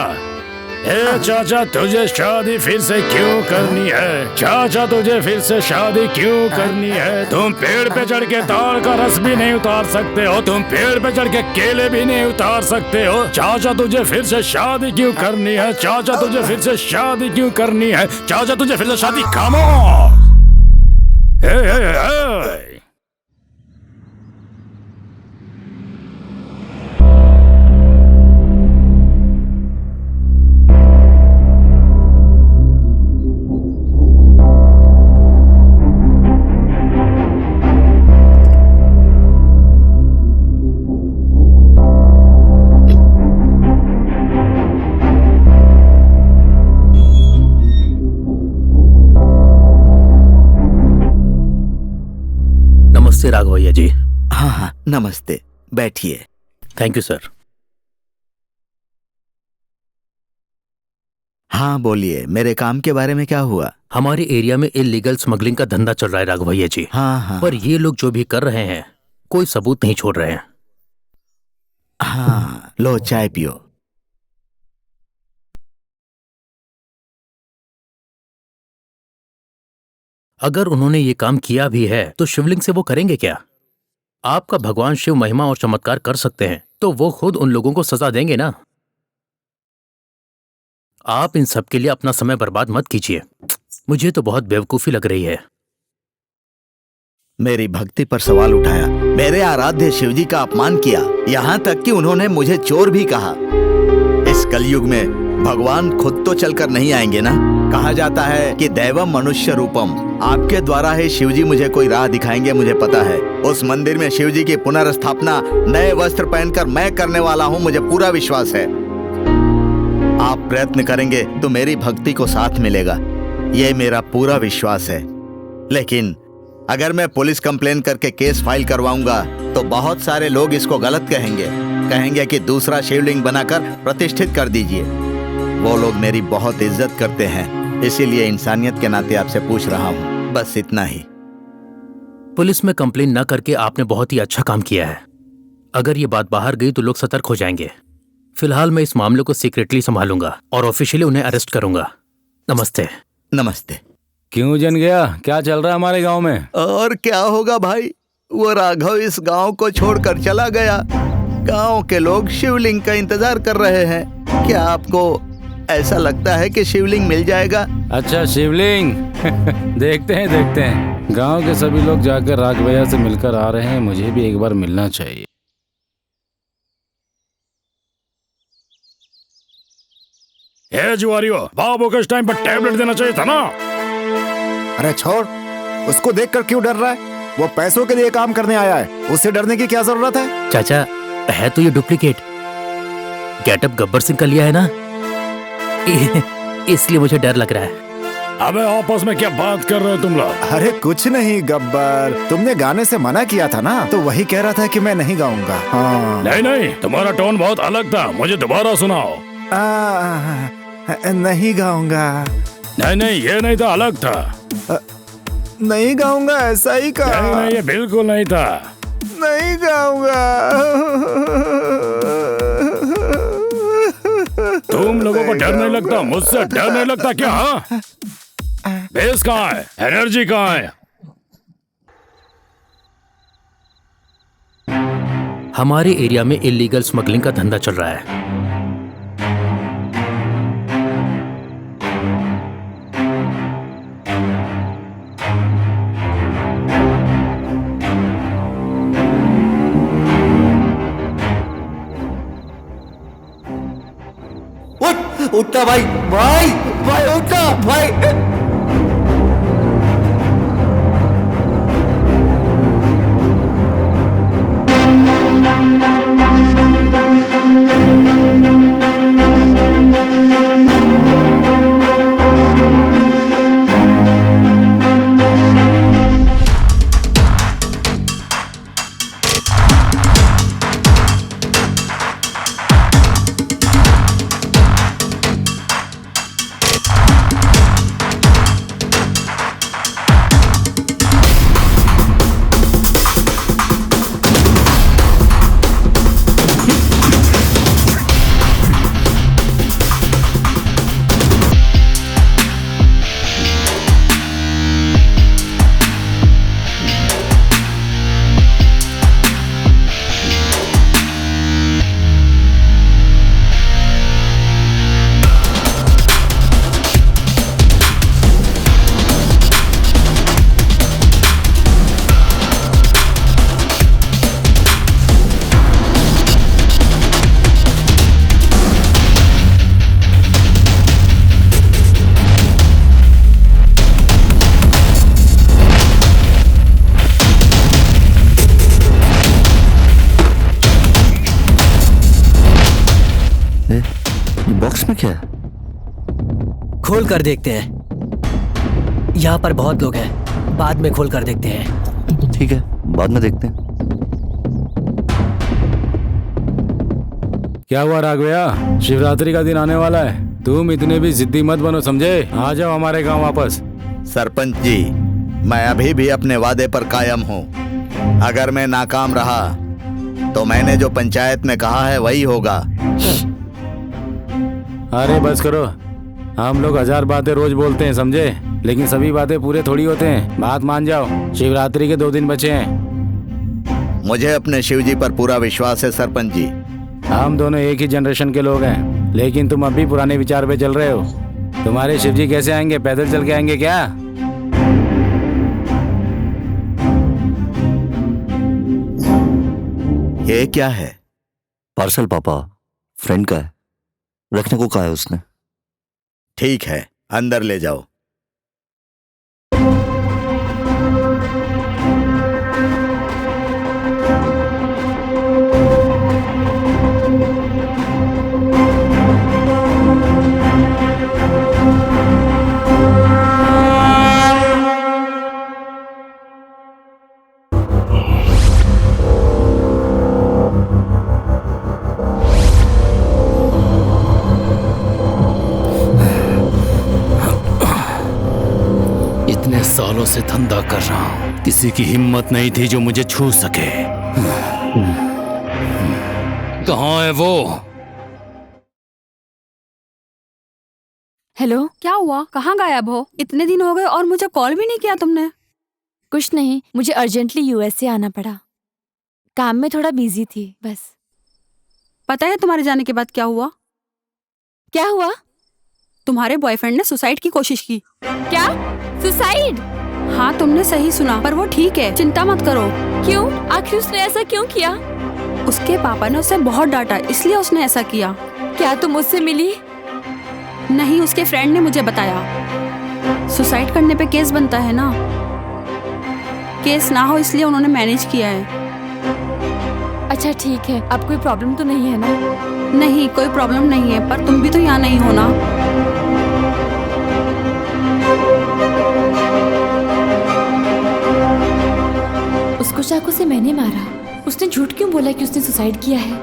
हे चाचा, तुझे शादी फिर से क्यों करनी है? चाचा, तुझे फिर से शादी क्यों करनी है? तुम पेड़ पे चढ़ के ताड़ का रस भी नहीं उतार सकते हो, तुम पेड़ पे चढ़ के केले भी नहीं उतार सकते हो। चाचा, तुझे फिर से शादी क्यों करनी है? चाचा, तुझे फिर से शादी क्यों करनी है? चाचा, तुझे फिर से शादी। खामोश! नमस्ते राघवैया जी। हाँ हाँ, नमस्ते, बैठिए। Thank you sir. हाँ बोलिए, मेरे काम के बारे में क्या हुआ? हमारे एरिया में इलीगल स्मगलिंग का धंधा चल रहा है राघवैया जी। हाँ हाँ। पर ये लोग जो भी कर रहे हैं कोई सबूत नहीं छोड़ रहे हैं। हाँ, लो चाय पियो। अगर उन्होंने ये काम किया भी है तो शिवलिंग से वो करेंगे क्या? आपका भगवान शिव महिमा और चमत्कार कर सकते हैं तो वो खुद उन लोगों को सजा देंगे ना। आप इन सब के लिए अपना समय बर्बाद मत कीजिए। मुझे तो बहुत बेवकूफी लग रही है। मेरी भक्ति पर सवाल उठाया, मेरे आराध्य शिवजी का अपमान किया, यहाँ तक कि उन्होंने मुझे चोर भी कहा। इस कलयुग में भगवान खुद तो चलकर नहीं आएंगे ना। कहा जाता है कि दैवम मनुष्य रूपम। आपके द्वारा ही शिवजी मुझे कोई राह दिखाएंगे, मुझे पता है। उस मंदिर में शिवजी की पुनर्स्थापना नए वस्त्र पहनकर मैं करने वाला हूँ, मुझे पूरा विश्वास है। आप प्रयत्न करेंगे तो मेरी भक्ति को साथ मिलेगा, ये मेरा पूरा विश्वास है। लेकिन अगर मैं पुलिस कंप्लेन करके केस फाइल करवाऊंगा तो बहुत सारे लोग इसको गलत कहेंगे कि दूसरा शिवलिंग बनाकर प्रतिष्ठित कर दीजिए। वो लोग मेरी बहुत इज्जत करते हैं, इसीलिए इंसानियत के नाते आपसे पूछ रहा हूँ, बस इतना ही। पुलिस में कंप्लेन न करके आपने बहुत ही अच्छा काम किया है। अगर ये बात बाहर गई तो लोग सतर्क हो जाएंगे। फिलहाल मैं इस मामले को सीक्रेटली संभालूंगा और ऑफिशियली उन्हें अरेस्ट करूंगा। नमस्ते। नमस्ते। क्यों जन गया? क्या चल रहा है हमारे गांव में? और क्या होगा भाई, वो राघव इस गांव को छोड़कर चला गया। गांव के लोग शिवलिंग का इंतजार कर रहे हैं। क्या आपको ऐसा लगता है कि शिवलिंग मिल जाएगा? अच्छा, शिवलिंग देखते हैं। गांव के सभी लोग जाकर राघवैया से मिलकर आ रहे हैं, मुझे भी एक बार मिलना चाहिए। हे जुआरियो, बाबू को इस टाइम पर टैबलेट देना चाहिए था ना। अरे छोड़, उसको देखकर क्यों डर रहा है? वो पैसों के लिए काम करने आया है, उससे डरने की क्या जरूरत है? चाचा, है तो ये डुप्लीकेट। गेटअप गब्बर सिंह का लिया है ना, इसलिए मुझे डर लग रहा है। अबे आपस में क्या बात कर रहे हो तुम लोग? अरे कुछ नहीं गब्बर, तुमने गाने से मना किया था ना, तो वही कह रहा था कि मैं नहीं गाऊंगा। हाँ। नहीं, तुम्हारा टोन बहुत अलग था, मुझे दोबारा सुनाओ। नहीं गाऊंगा। नहीं, ये नहीं था, अलग था। नहीं गाऊंगा, ऐसा ही कहा। नहीं, ये बिल्कुल नहीं था। नहीं गाऊंगा। तुम लोगों को डर नहीं लगता? मुझसे डर नहीं लगता क्या? हाँ? बेस कहाँ है? एनर्जी कहाँ है? हमारे एरिया में इलीगल स्मगलिंग का धंधा चल रहा है। उठना भाई, भाई भाई उठना भाई। बॉक्स में क्या है? खोल कर देखते हैं। यहाँ पर बहुत लोग हैं, बाद में खोल कर देखते हैं। ठीक है, बाद में देखते हैं। क्या हुआ राघवैया? शिवरात्रि का दिन आने वाला है, तुम इतने भी जिद्दी मत बनो, समझे? आ जाओ हमारे गांव वापस। सरपंच जी, मैं अभी भी अपने वादे पर कायम हूँ। अगर मैं नाकाम रहा तो मैंने जो पंचायत में कहा है वही होगा। अरे बस करो, हम लोग 1000 बातें रोज बोलते हैं, समझे? लेकिन सभी बातें पूरे थोड़ी होते हैं। बात मान जाओ, शिवरात्रि के 2 दिन बचे हैं। मुझे अपने शिवजी पर पूरा विश्वास है सरपंच जी। हम दोनों एक ही जनरेशन के लोग हैं, लेकिन तुम अभी पुराने विचार पे चल रहे हो। तुम्हारे शिवजी कैसे आएंगे? पैदल चल के आएंगे क्या? ये क्या है? पार्सल पापा, फ्रेंड का है, रखने को कहा है उसने। ठीक है, अंदर ले जाओ। सालों से धंधा कर रहा हूं, किसी की हिम्मत नहीं थी जो मुझे छू सके। कहाँ है वो? हेलो, क्या हुआ? कहाँ गायब हो? इतने दिन हो गए और मुझे कॉल भी नहीं किया तुमने। कुछ नहीं, मुझे अर्जेंटली यूएस से आना पड़ा, काम में थोड़ा बिजी थी बस। पता है तुम्हारे जाने के बाद क्या हुआ? क्या हुआ? तुम्हारे बॉयफ्रेंड ने सुसाइड की कोशिश की। क्या? सुसाइड? हाँ, तुमने सही सुना, पर वो ठीक है, चिंता मत करो। क्यों? आखिर उसने ऐसा क्यों किया? उसके पापा ने उसे बहुत डांटा, इसलिए उसने ऐसा किया। क्या तुम उससे मिली? नहीं, उसके फ्रेंड ने मुझे बताया। सुसाइड करने पे केस बनता है ना, केस ना हो इसलिए उन्होंने मैनेज किया है। अच्छा ठीक है, अब कोई प्रॉब्लम तो नहीं है ना? नहीं, कोई प्रॉब्लम नहीं है, पर तुम भी तो यहाँ नहीं हो ना। उसको चाकू से मैंने मारा। उसने झूठ क्यों बोला कि उसने सुसाइड किया है?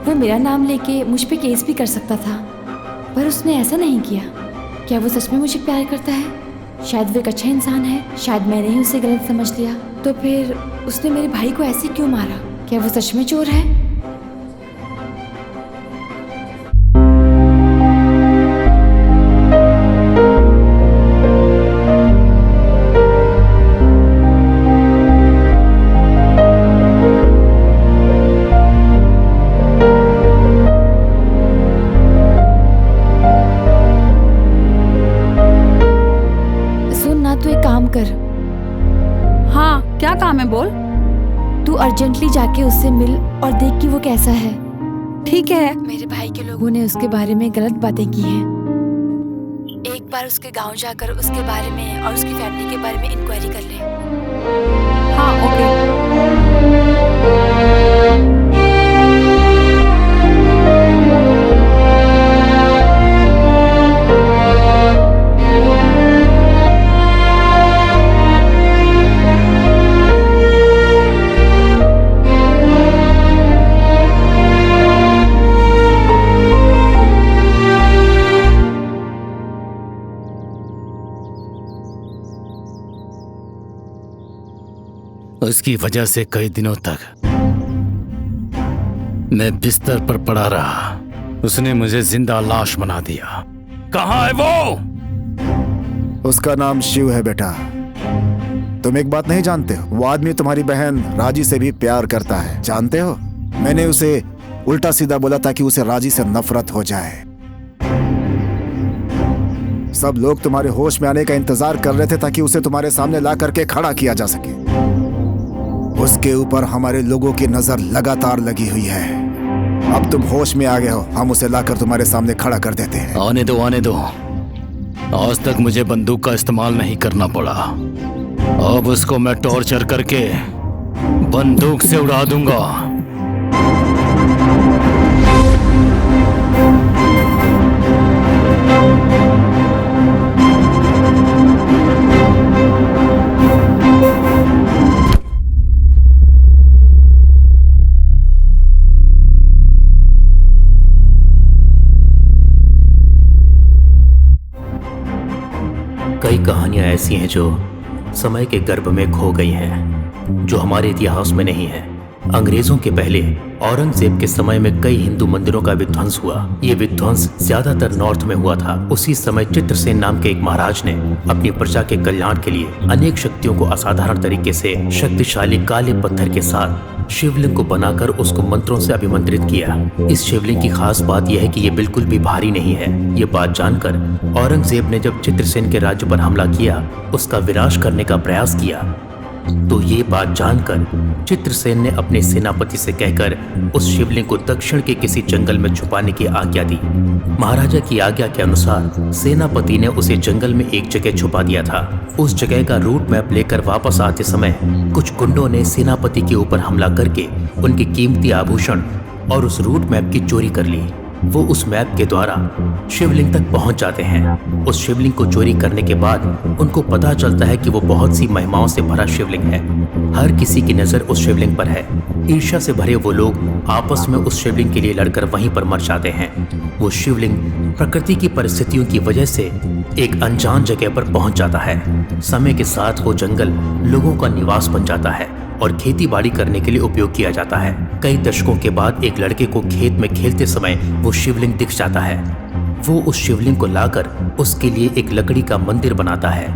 वो मेरा नाम लेके मुझ पे केस भी कर सकता था, पर उसने ऐसा नहीं किया। क्या वो सच में मुझे प्यार करता है? शायद वो एक अच्छा इंसान है, शायद मैंने ही उसे गलत समझ लिया। तो फिर उसने मेरे भाई को ऐसे क्यों मारा? क्या वो सच में चोर है? हाँ, क्या काम है बोल। तू अर्जेंटली जाके उससे मिल और देख कि वो कैसा है। ठीक है। मेरे भाई के लोगों ने उसके बारे में गलत बातें की हैं। एक बार उसके गांव जाकर उसके बारे में और उसकी फैमिली के बारे में इंक्वायरी कर ले। हाँ ओके। उसकी वजह से कई दिनों तक मैं बिस्तर पर पड़ा रहा। उसने मुझे जिंदा लाश बना दिया। कहाँ है वो? उसका नाम शिव है बेटा। तुम एक बात नहीं जानते हो, वो आदमी तुम्हारी बहन राजी से भी प्यार करता है, जानते हो? मैंने उसे उल्टा सीधा बोला ताकि उसे राजी से नफरत हो जाए। सब लोग तुम्हारे होश में आने का इंतजार कर रहे थे ताकि उसे तुम्हारे सामने ला करके खड़ा किया जा सके। उसके ऊपर हमारे लोगों की नजर लगातार लगी हुई है। अब तुम होश में आ गए हो, हम उसे लाकर तुम्हारे सामने खड़ा कर देते हैं। आने दो, आने दो। आज तक मुझे बंदूक का इस्तेमाल नहीं करना पड़ा, अब उसको मैं टॉर्चर करके बंदूक से उड़ा दूंगा। कई कहानियां ऐसी हैं जो समय के गर्भ में खो गई हैं, जो हमारे इतिहास में नहीं है। अंग्रेजों के पहले औरंगजेब के समय में कई हिंदू मंदिरों का विध्वंस हुआ। ये विध्वंस ज्यादातर नॉर्थ में हुआ था। उसी समय चित्रसेन नाम के एक महाराज ने अपनी प्रजा के कल्याण के लिए अनेक शक्तियों को असाधारण तरीके से शक्तिशाली काले पत्थर के साथ शिवलिंग को बनाकर उसको मंत्रों से अभिमंत्रित किया। इस शिवलिंग की खास बात यह है कि ये बिल्कुल भी भारी नहीं है। ये बात जानकर औरंगजेब ने जब चित्रसेन के राज्य पर हमला किया, उसका विनाश करने का प्रयास किया, तो ये बात जानकर चित्रसेन ने अपने सेनापति से कहकर उस शिवलिंग को दक्षिण के किसी जंगल में छुपाने की आज्ञा दी। महाराजा की आज्ञा के अनुसार सेनापति ने उसे जंगल में एक जगह छुपा दिया था। उस जगह का रूट मैप लेकर वापस आते समय कुछ गुंडों ने सेनापति के ऊपर हमला करके उनके कीमती आभूषण और उस रूट मैप की चोरी कर ली। वो उस मैप के द्वारा शिवलिंग तक पहुंच जाते हैं। उस शिवलिंग को चोरी करने के बाद उनको पता चलता है कि वो बहुत सी महिमाओं से भरा शिवलिंग है। हर किसी की नजर उस शिवलिंग पर है। ईर्ष्या से भरे वो लोग आपस में उस शिवलिंग के लिए लड़कर वहीं पर मर जाते हैं। वो शिवलिंग प्रकृति की परिस्थितियों की वजह से एक अनजान जगह पर पहुंच जाता है। समय के साथ वो जंगल लोगों का निवास बन जाता है और खेती बाड़ी करने के लिए उपयोग किया जाता है। कई दशकों के बाद एक लड़के को खेत में खेलते समय वो शिवलिंग दिख जाता है। वो उस शिवलिंग को लाकर उसके लिए एक लकड़ी का मंदिर बनाता है।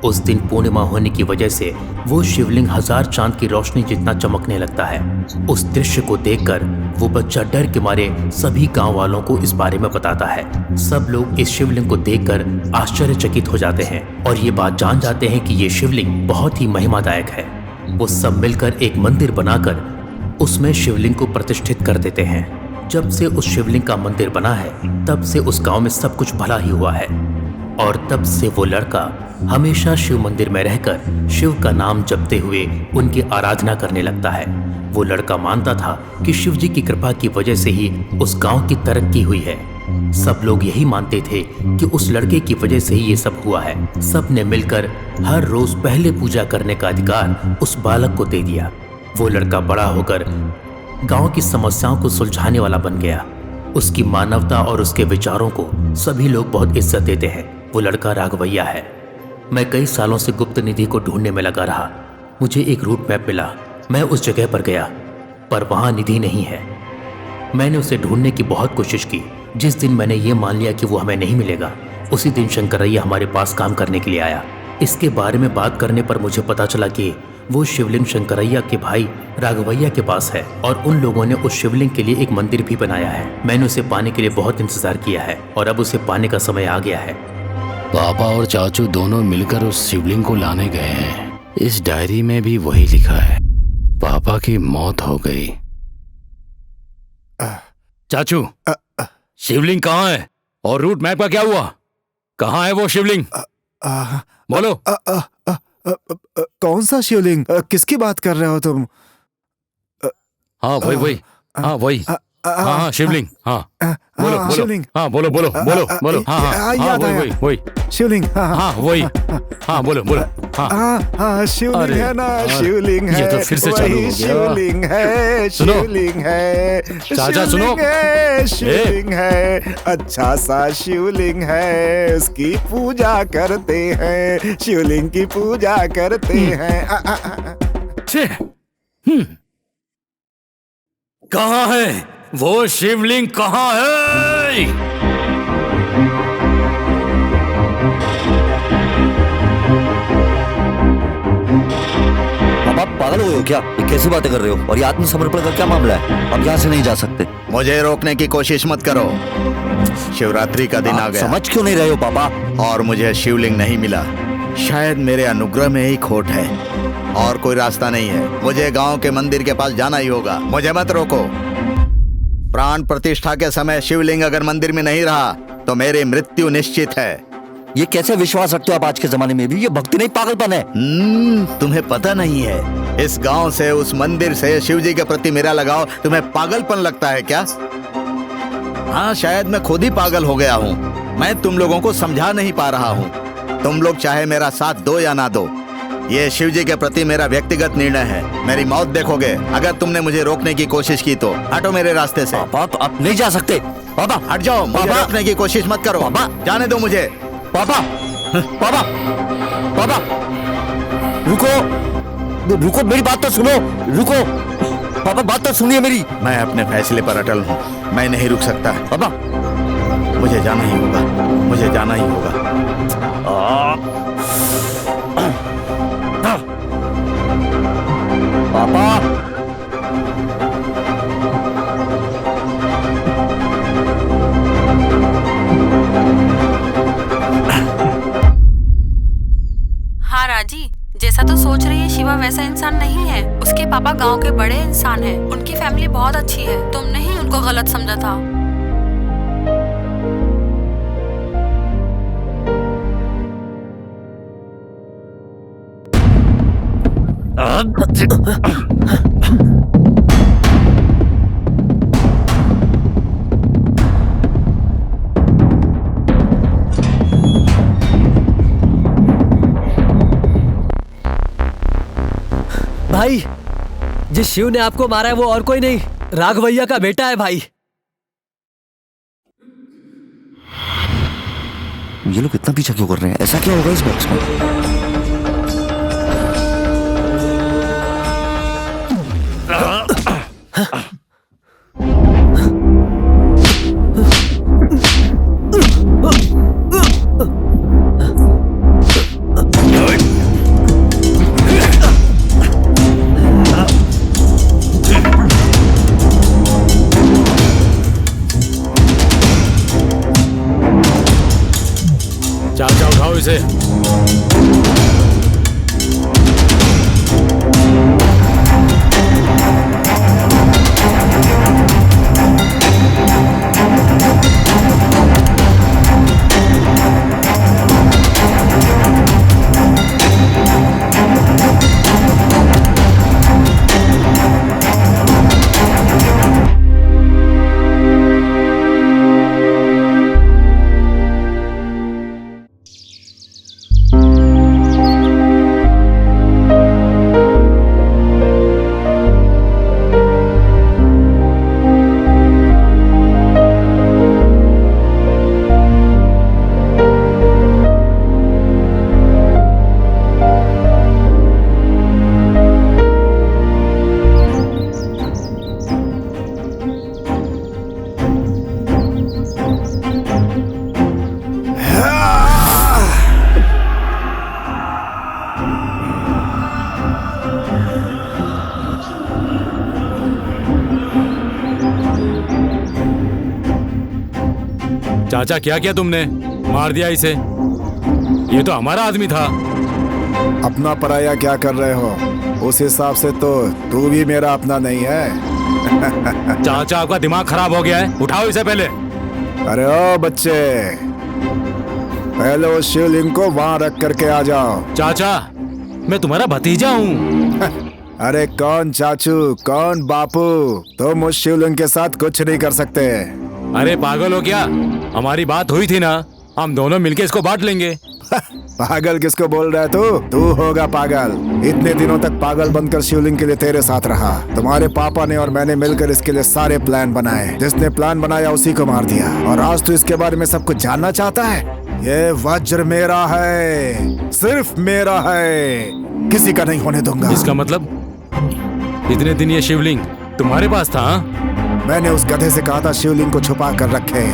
उस दिन पूर्णिमा होने की वजह से वो शिवलिंग 1000 चांद की रोशनी जितना चमकने लगता है। उस दृश्य को देखकर वो बच्चा डर के मारे सभी गांव वालों को इस बारे में बताता है। सब लोग इस शिवलिंग को देखकर आश्चर्यचकित हो जाते हैं और ये बात जान जाते हैं कि ये शिवलिंग बहुत ही महिमादायक है। वो सब मिलकर एक मंदिर बनाकर उसमें शिवलिंग को प्रतिष्ठित कर देते हैं। जब से उस शिवलिंग का मंदिर बना है तब से उस गांव में सब कुछ भला ही हुआ है। और तब से वो लड़का हमेशा शिव मंदिर में रहकर शिव का नाम जपते हुए उनकी आराधना करने लगता है। वो लड़का मानता था कि शिव जी की कृपा की वजह से ही उस गांव की तरक्की हुई है। सब लोग यही मानते थे कि उस लड़के की वजह से ही ये सब हुआ है। सब ने मिलकर हर रोज पहले पूजा करने का अधिकार उस बालक को दे दिया। वो लड़का बड़ा होकर गांव की समस्याओं को सुलझाने वाला बन गया। उसकी मानवता और उसके विचारों को सभी लोग बहुत इज्जत देते हैं। वो लड़का राघवैया है। मैं कई सालों से गुप्त निधि को ढूंढने में लगा रहा। मुझे एक रूट मैप मिला। मैं उस जगह पर गया, पर वहां निधि नहीं है। मैंने उसे ढूंढने की बहुत कोशिश की। जिस दिन मैंने ये मान लिया कि वो हमें नहीं मिलेगा, उसी दिन शंकरैया हमारे पास काम करने के लिए आया। इसके बारे में बात करने पर मुझे पता चला कि वो शिवलिंग शंकरैया के भाई राघवैया के पास है और उन लोगों ने उस शिवलिंग के लिए एक मंदिर भी बनाया है। मैंने उसे पाने के लिए बहुत इंतजार किया है और अब उसे पाने का समय आ गया है। पापा और चाचू दोनों मिलकर उस शिवलिंग को लाने गए हैं। इस डायरी में भी वही लिखा है, पापा की मौत हो गई। चाचू, शिवलिंग कहाँ है और रूट मैप का क्या हुआ? कहाँ है वो शिवलिंग? बोलो। कौन सा शिवलिंग? किसकी बात कर रहे हो तुम? हाँ वही हाँ वही हाँ शिवलिंग। हाँ बोलो बोलो। शिवलिंग। हाँ बोलो बोलो बोलो बोलो। हाँ हाँ याद वही आया। वही वही शिवलिंग। हाँ वही। हाँ बोलो बोलो। हाँ शिवलिंग है ना, अरे, शिवलिंग है। ये तो फिर से चालू हो गया। शिवलिंग है, सुनो। शिवलिंग है, चाचा सुनो। शिवलिंग है, शिवलिंग है, अच्छा सा शिवलिंग है, उसकी पूजा करते हैं, शिवलिंग की पूजा करते हैं। कहाँ है वो शिवलिंग? कहाँ है? पापा पागल हो गए हो क्या? ये कैसी बातें कर रहे हो? और ये आत्मसमर्पण का क्या मामला है? अब यहाँ से नहीं जा सकते। मुझे रोकने की कोशिश मत करो। शिवरात्रि का दिन आ गया। समझ क्यों नहीं रहे हो पापा? और मुझे शिवलिंग नहीं मिला। शायद मेरे अनुग्रह में ही खोट है और कोई रास्ता नहीं है। मुझे गांव के मंदिर के पास जाना ही होगा। मुझे मत रोको। प्राण प्रतिष्ठा के समय शिवलिंग अगर मंदिर में नहीं रहा तो मेरी मृत्यु निश्चित है। ये कैसे विश्वास रखते हो आप आज के जमाने में भी? ये भक्ति नहीं, पागलपन है। तुम्हें पता नहीं है, इस गांव से, उस मंदिर से शिव जी के प्रति मेरा लगाव तुम्हें पागलपन लगता है क्या? हाँ, शायद मैं खुद ही पागल हो गया हूँ। मैं तुम लोगों को समझा नहीं पा रहा हूँ। तुम लोग चाहे मेरा साथ दो या ना दो, ये शिव जी के प्रति मेरा व्यक्तिगत निर्णय है। मेरी मौत देखोगे अगर तुमने मुझे रोकने की कोशिश की तो। हटो मेरे रास्ते से। पापा आप नहीं जा सकते। पापा हट जाओ। मुझे रोकने की कोशिश मत करो। पापा जाने दो मुझे। पापा पापा पापा रुको रुको, मेरी बात तो सुनो। रुको पापा, बात तो सुनिए मेरी। मैं अपने फैसले पर अटल हूँ। मैं नहीं रुक सकता। पापा मुझे जाना ही होगा। मुझे जाना ही होगा। पापा हाँ राजी, जैसा तो सोच रही है शिवा वैसा इंसान नहीं है। उसके पापा गांव के बड़े इंसान हैं। उनकी फैमिली बहुत अच्छी है। तुमने ही उनको गलत समझा था। भाई, जिस शिव ने आपको मारा है वो और कोई नहीं, राघवैया का बेटा है भाई। ये लोग इतना पीछा क्यों कर रहे हैं? ऐसा क्या होगा इस बॉक्स में? चाचा उठाओ इसे। चाचा क्या किया तुमने? मार दिया इसे। ये तो हमारा आदमी था। अपना पराया क्या कर रहे हो? उस हिसाब से तो तू भी मेरा अपना नहीं है। चाचा आपका दिमाग खराब हो गया है, उठाओ इसे पहले। अरे ओ बच्चे, पहले उस शिवलिंग को वहां रख करके आ जाओ। चाचा मैं तुम्हारा भतीजा हूँ। अरे कौन चाचू कौन बापू, तुम उस शिवलिंग के साथ कुछ नहीं कर सकते। अरे पागल हो क्या? हमारी बात हुई थी ना, हम दोनों मिलके इसको बांट लेंगे। पागल किसको बोल रहा है तू होगा पागल। इतने दिनों तक पागल बनकर शिवलिंग के लिए तेरे साथ रहा। तुम्हारे पापा ने और मैंने मिलकर इसके लिए सारे प्लान बनाए। जिसने प्लान बनाया उसी को मार दिया, और आज तू इसके बारे में सब कुछ जानना चाहता है? ये वज्र मेरा है, सिर्फ मेरा है, किसी का नहीं होने दूंगा। इसका मतलब इतने दिन ये शिवलिंग तुम्हारे पास था? मैंने उस गधे से कहा था शिवलिंग को छुपा कर रखे।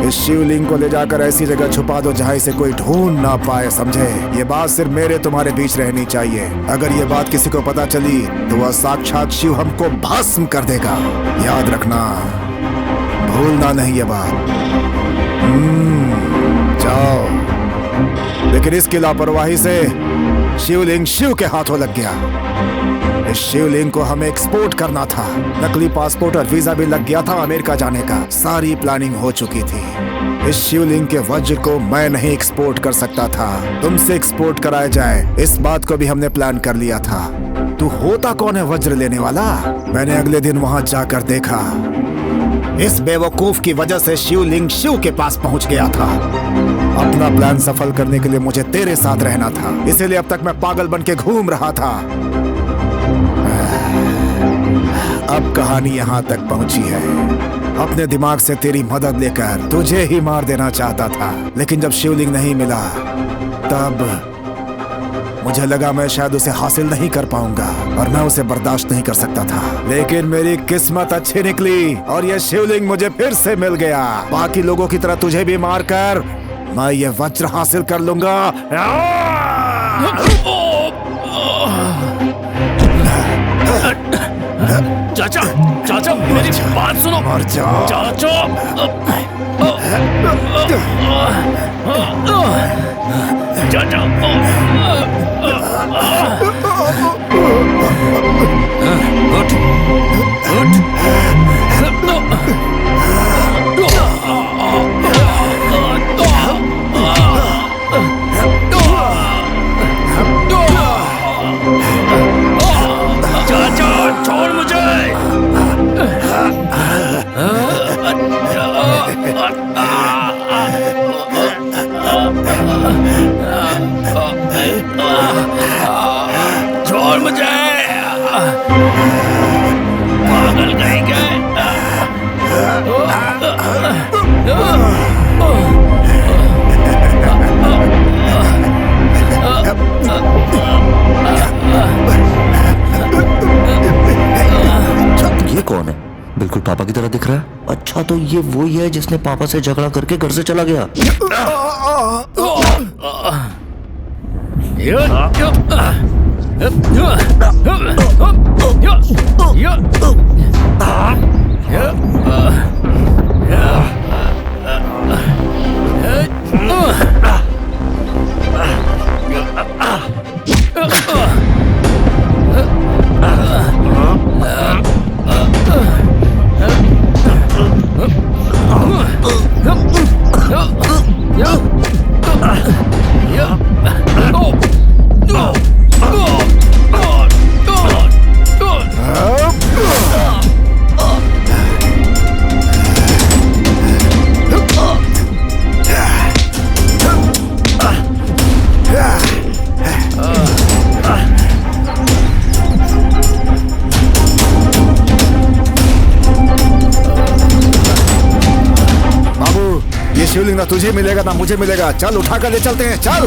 इस शिवलिंग को ले जाकर ऐसी जगह छुपा दो जहाँ इसे कोई ढूंढ ना पाए, समझे? ये बात सिर्फ मेरे तुम्हारे बीच रहनी चाहिए। अगर ये बात किसी को पता चली तो वह साक्षात शिव हमको भस्म कर देगा। याद रखना, भूलना नहीं ये बात। जाओ। लेकिन इसकी लापरवाही से शिवलिंग शिव के हाथों लग गया। इस शिवलिंग को हमें एक्सपोर्ट करना था। नकली पासपोर्ट और वीजा भी लग गया था अमेरिका जाने का। सारी प्लानिंग हो चुकी थी। इस शिवलिंग के वज्र को मैं नहीं एक्सपोर्ट कर सकता था, तुमसे एक्सपोर्ट कराया जाए, इस बात को भी हमने प्लान कर लिया था। तू होता कौन है वज्र लेने वाला? मैंने अगले दिन वहां जाकर देखा। इस बेवकूफ की वजह से शिवलिंग शिव के पास पहुंच गया था। अपना प्लान सफल करने के लिए मुझे तेरे साथ रहना था, इसीलिए अब तक मैं पागल बन के घूम रहा था। अब कहानी यहाँ तक पहुँची है। अपने दिमाग से तेरी मदद लेकर तुझे ही मार देना चाहता था, लेकिन जब शिवलिंग नहीं मिला तब मुझे लगा मैं शायद उसे हासिल नहीं कर पाऊंगा, और मैं उसे बर्दाश्त नहीं कर सकता था। लेकिन मेरी किस्मत अच्छी निकली और यह शिवलिंग मुझे फिर से मिल गया। बाकी लोगों की तरह तुझे भी मारकर मैं ये वज्र हासिल कर लूंगा। चाचा चाचा मेरी बात सुनो। चाचा छोड़ मुझे। छोड़ मुझे, पागल कहीं गए। ये कौन है? बिल्कुल पापा की तरह दिख रहा है। अच्छा तो ये वही है जिसने पापा से झगड़ा करके घर से चला गया। शिवलिंग ना तुझे मिलेगा ना मुझे मिलेगा। चल उठा कर ले चलते हैं, चल।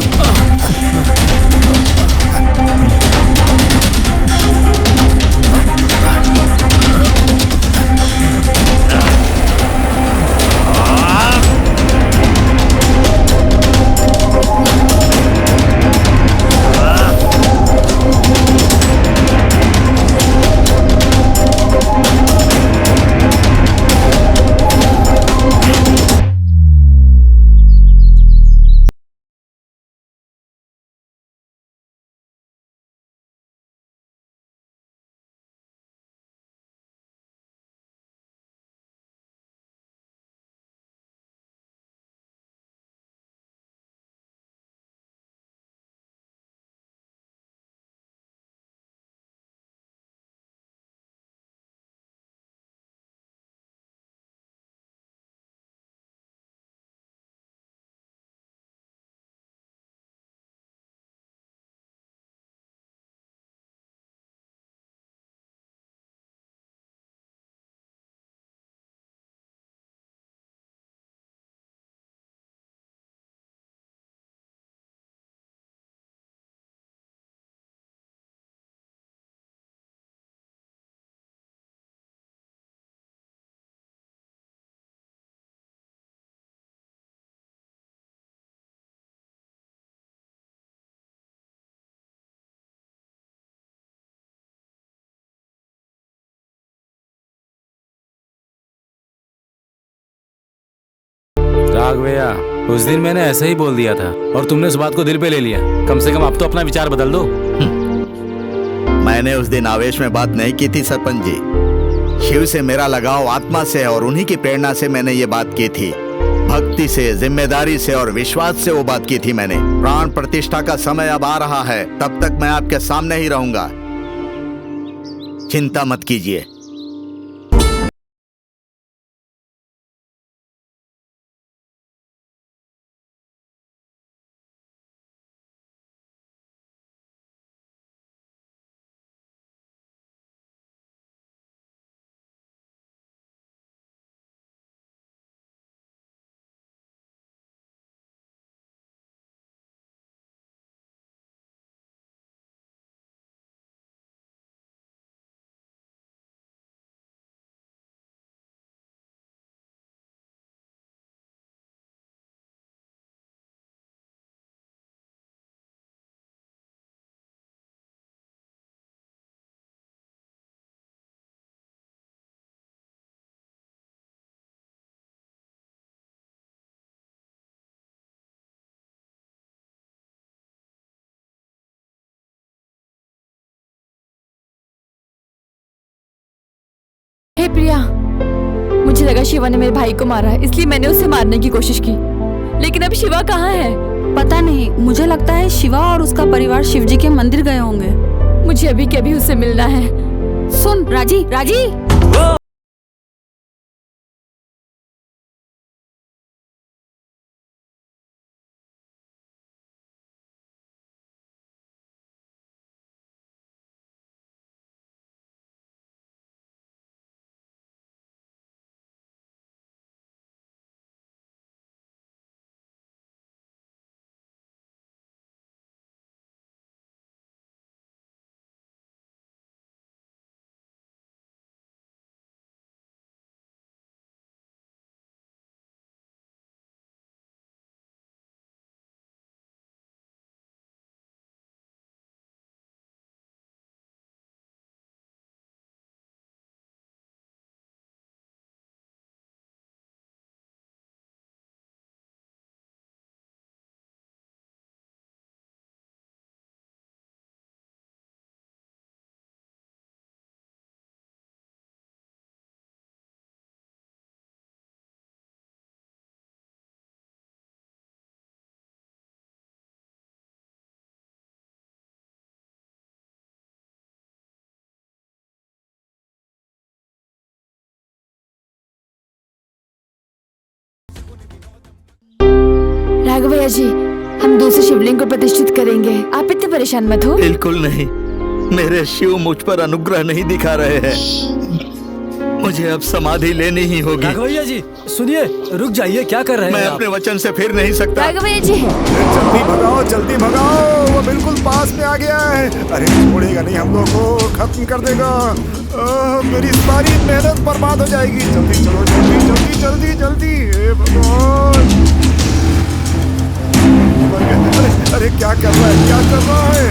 राघव भैया, उस दिन मैंने ऐसे ही बोल दिया था और तुमने उस बात को दिल पे ले लिया। कम से कम अब तो अपना विचार बदल दो। मैंने उस दिन आवेश में बात नहीं की थी सरपंच जी। शिव से मेरा लगाव आत्मा से है और उन्हीं की प्रेरणा से मैंने ये बात की थी। भक्ति से, जिम्मेदारी से और विश्वास से वो बात की थी मैंने। प्राण प्रतिष्ठा का समय अब आ रहा है, तब तक मैं आपके सामने ही रहूंगा, चिंता मत कीजिए। हे प्रिया, मुझे लगा शिवा ने मेरे भाई को मारा है, इसलिए मैंने उसे मारने की कोशिश की। लेकिन अब शिवा कहाँ है? पता नहीं, मुझे लगता है शिवा और उसका परिवार शिवजी के मंदिर गए होंगे। मुझे अभी के अभी उससे मिलना है। सुन राजी, राजी। राघव भैया जी, हम दूसरे शिवलिंग को प्रतिष्ठित करेंगे, आप इतने परेशान मत हो। बिल्कुल नहीं, मेरे शिव मुझ पर अनुग्रह नहीं दिखा रहे हैं। मुझे अब समाधि लेनी ही होगी। राघव भैया जी सुनिए, रुक जाइए, क्या कर रहे हैं मैं आप? अपने वचन से फिर नहीं सकता। राघव भैया जी, जल्दी भगाओ, जल्दी भगाओ, वो बिल्कुल पास में आ गया है। अरे छोड़ेगा नहीं, हम लोग को खत्म कर देगा। मेरी सारी मेहनत बर्बाद हो जाएगी। जल्दी चलो, जल्दी जल्दी जल्दी जल्दी। हे भगवान, अरे अरे क्या कर रहा है, क्या कर रहा है?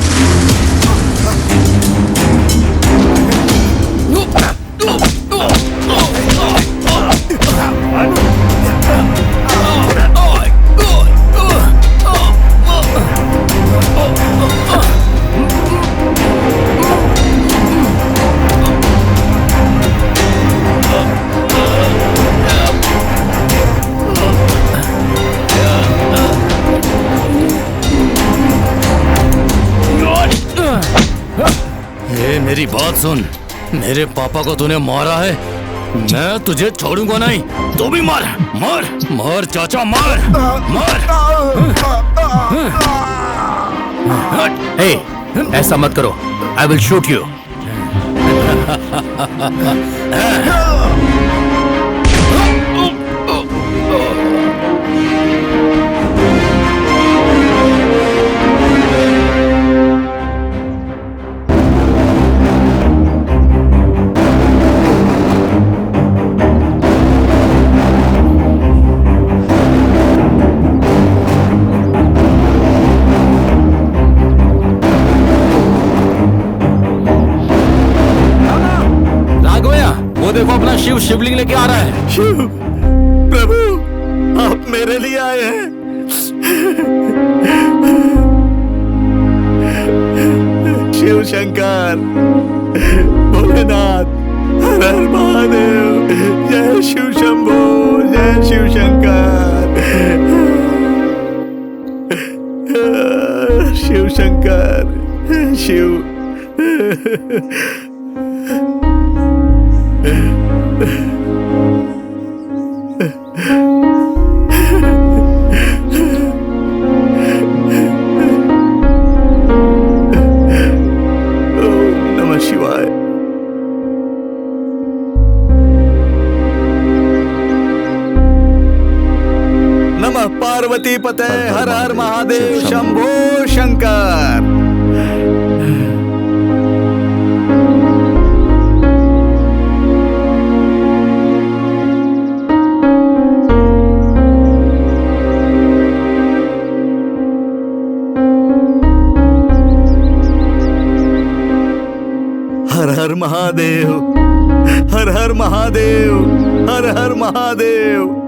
मेरी बात सुन, मेरे पापा को तूने मारा है, मैं तुझे छोड़ूंगा नहीं। तू भी मार, मार, मार चाचा, मार, मार। हे, ऐसा मत करो, आई विल शूट यू। देखो अपना शिव शिवलिंग लेके आ रहा है। शिव प्रभु, आप मेरे लिए आए हैं। शिव शंकर, भोलेनाथ, हर हर महादेव, जय शिव शंभो, जय शिव शंकर, शिव शंकर, शिव। ओम नमः शिवाय। नमः पार्वती पते, हर हर महादेव, शंभो शंकर। हर हर महादेव, हर हर महादेव, हर हर महादेव।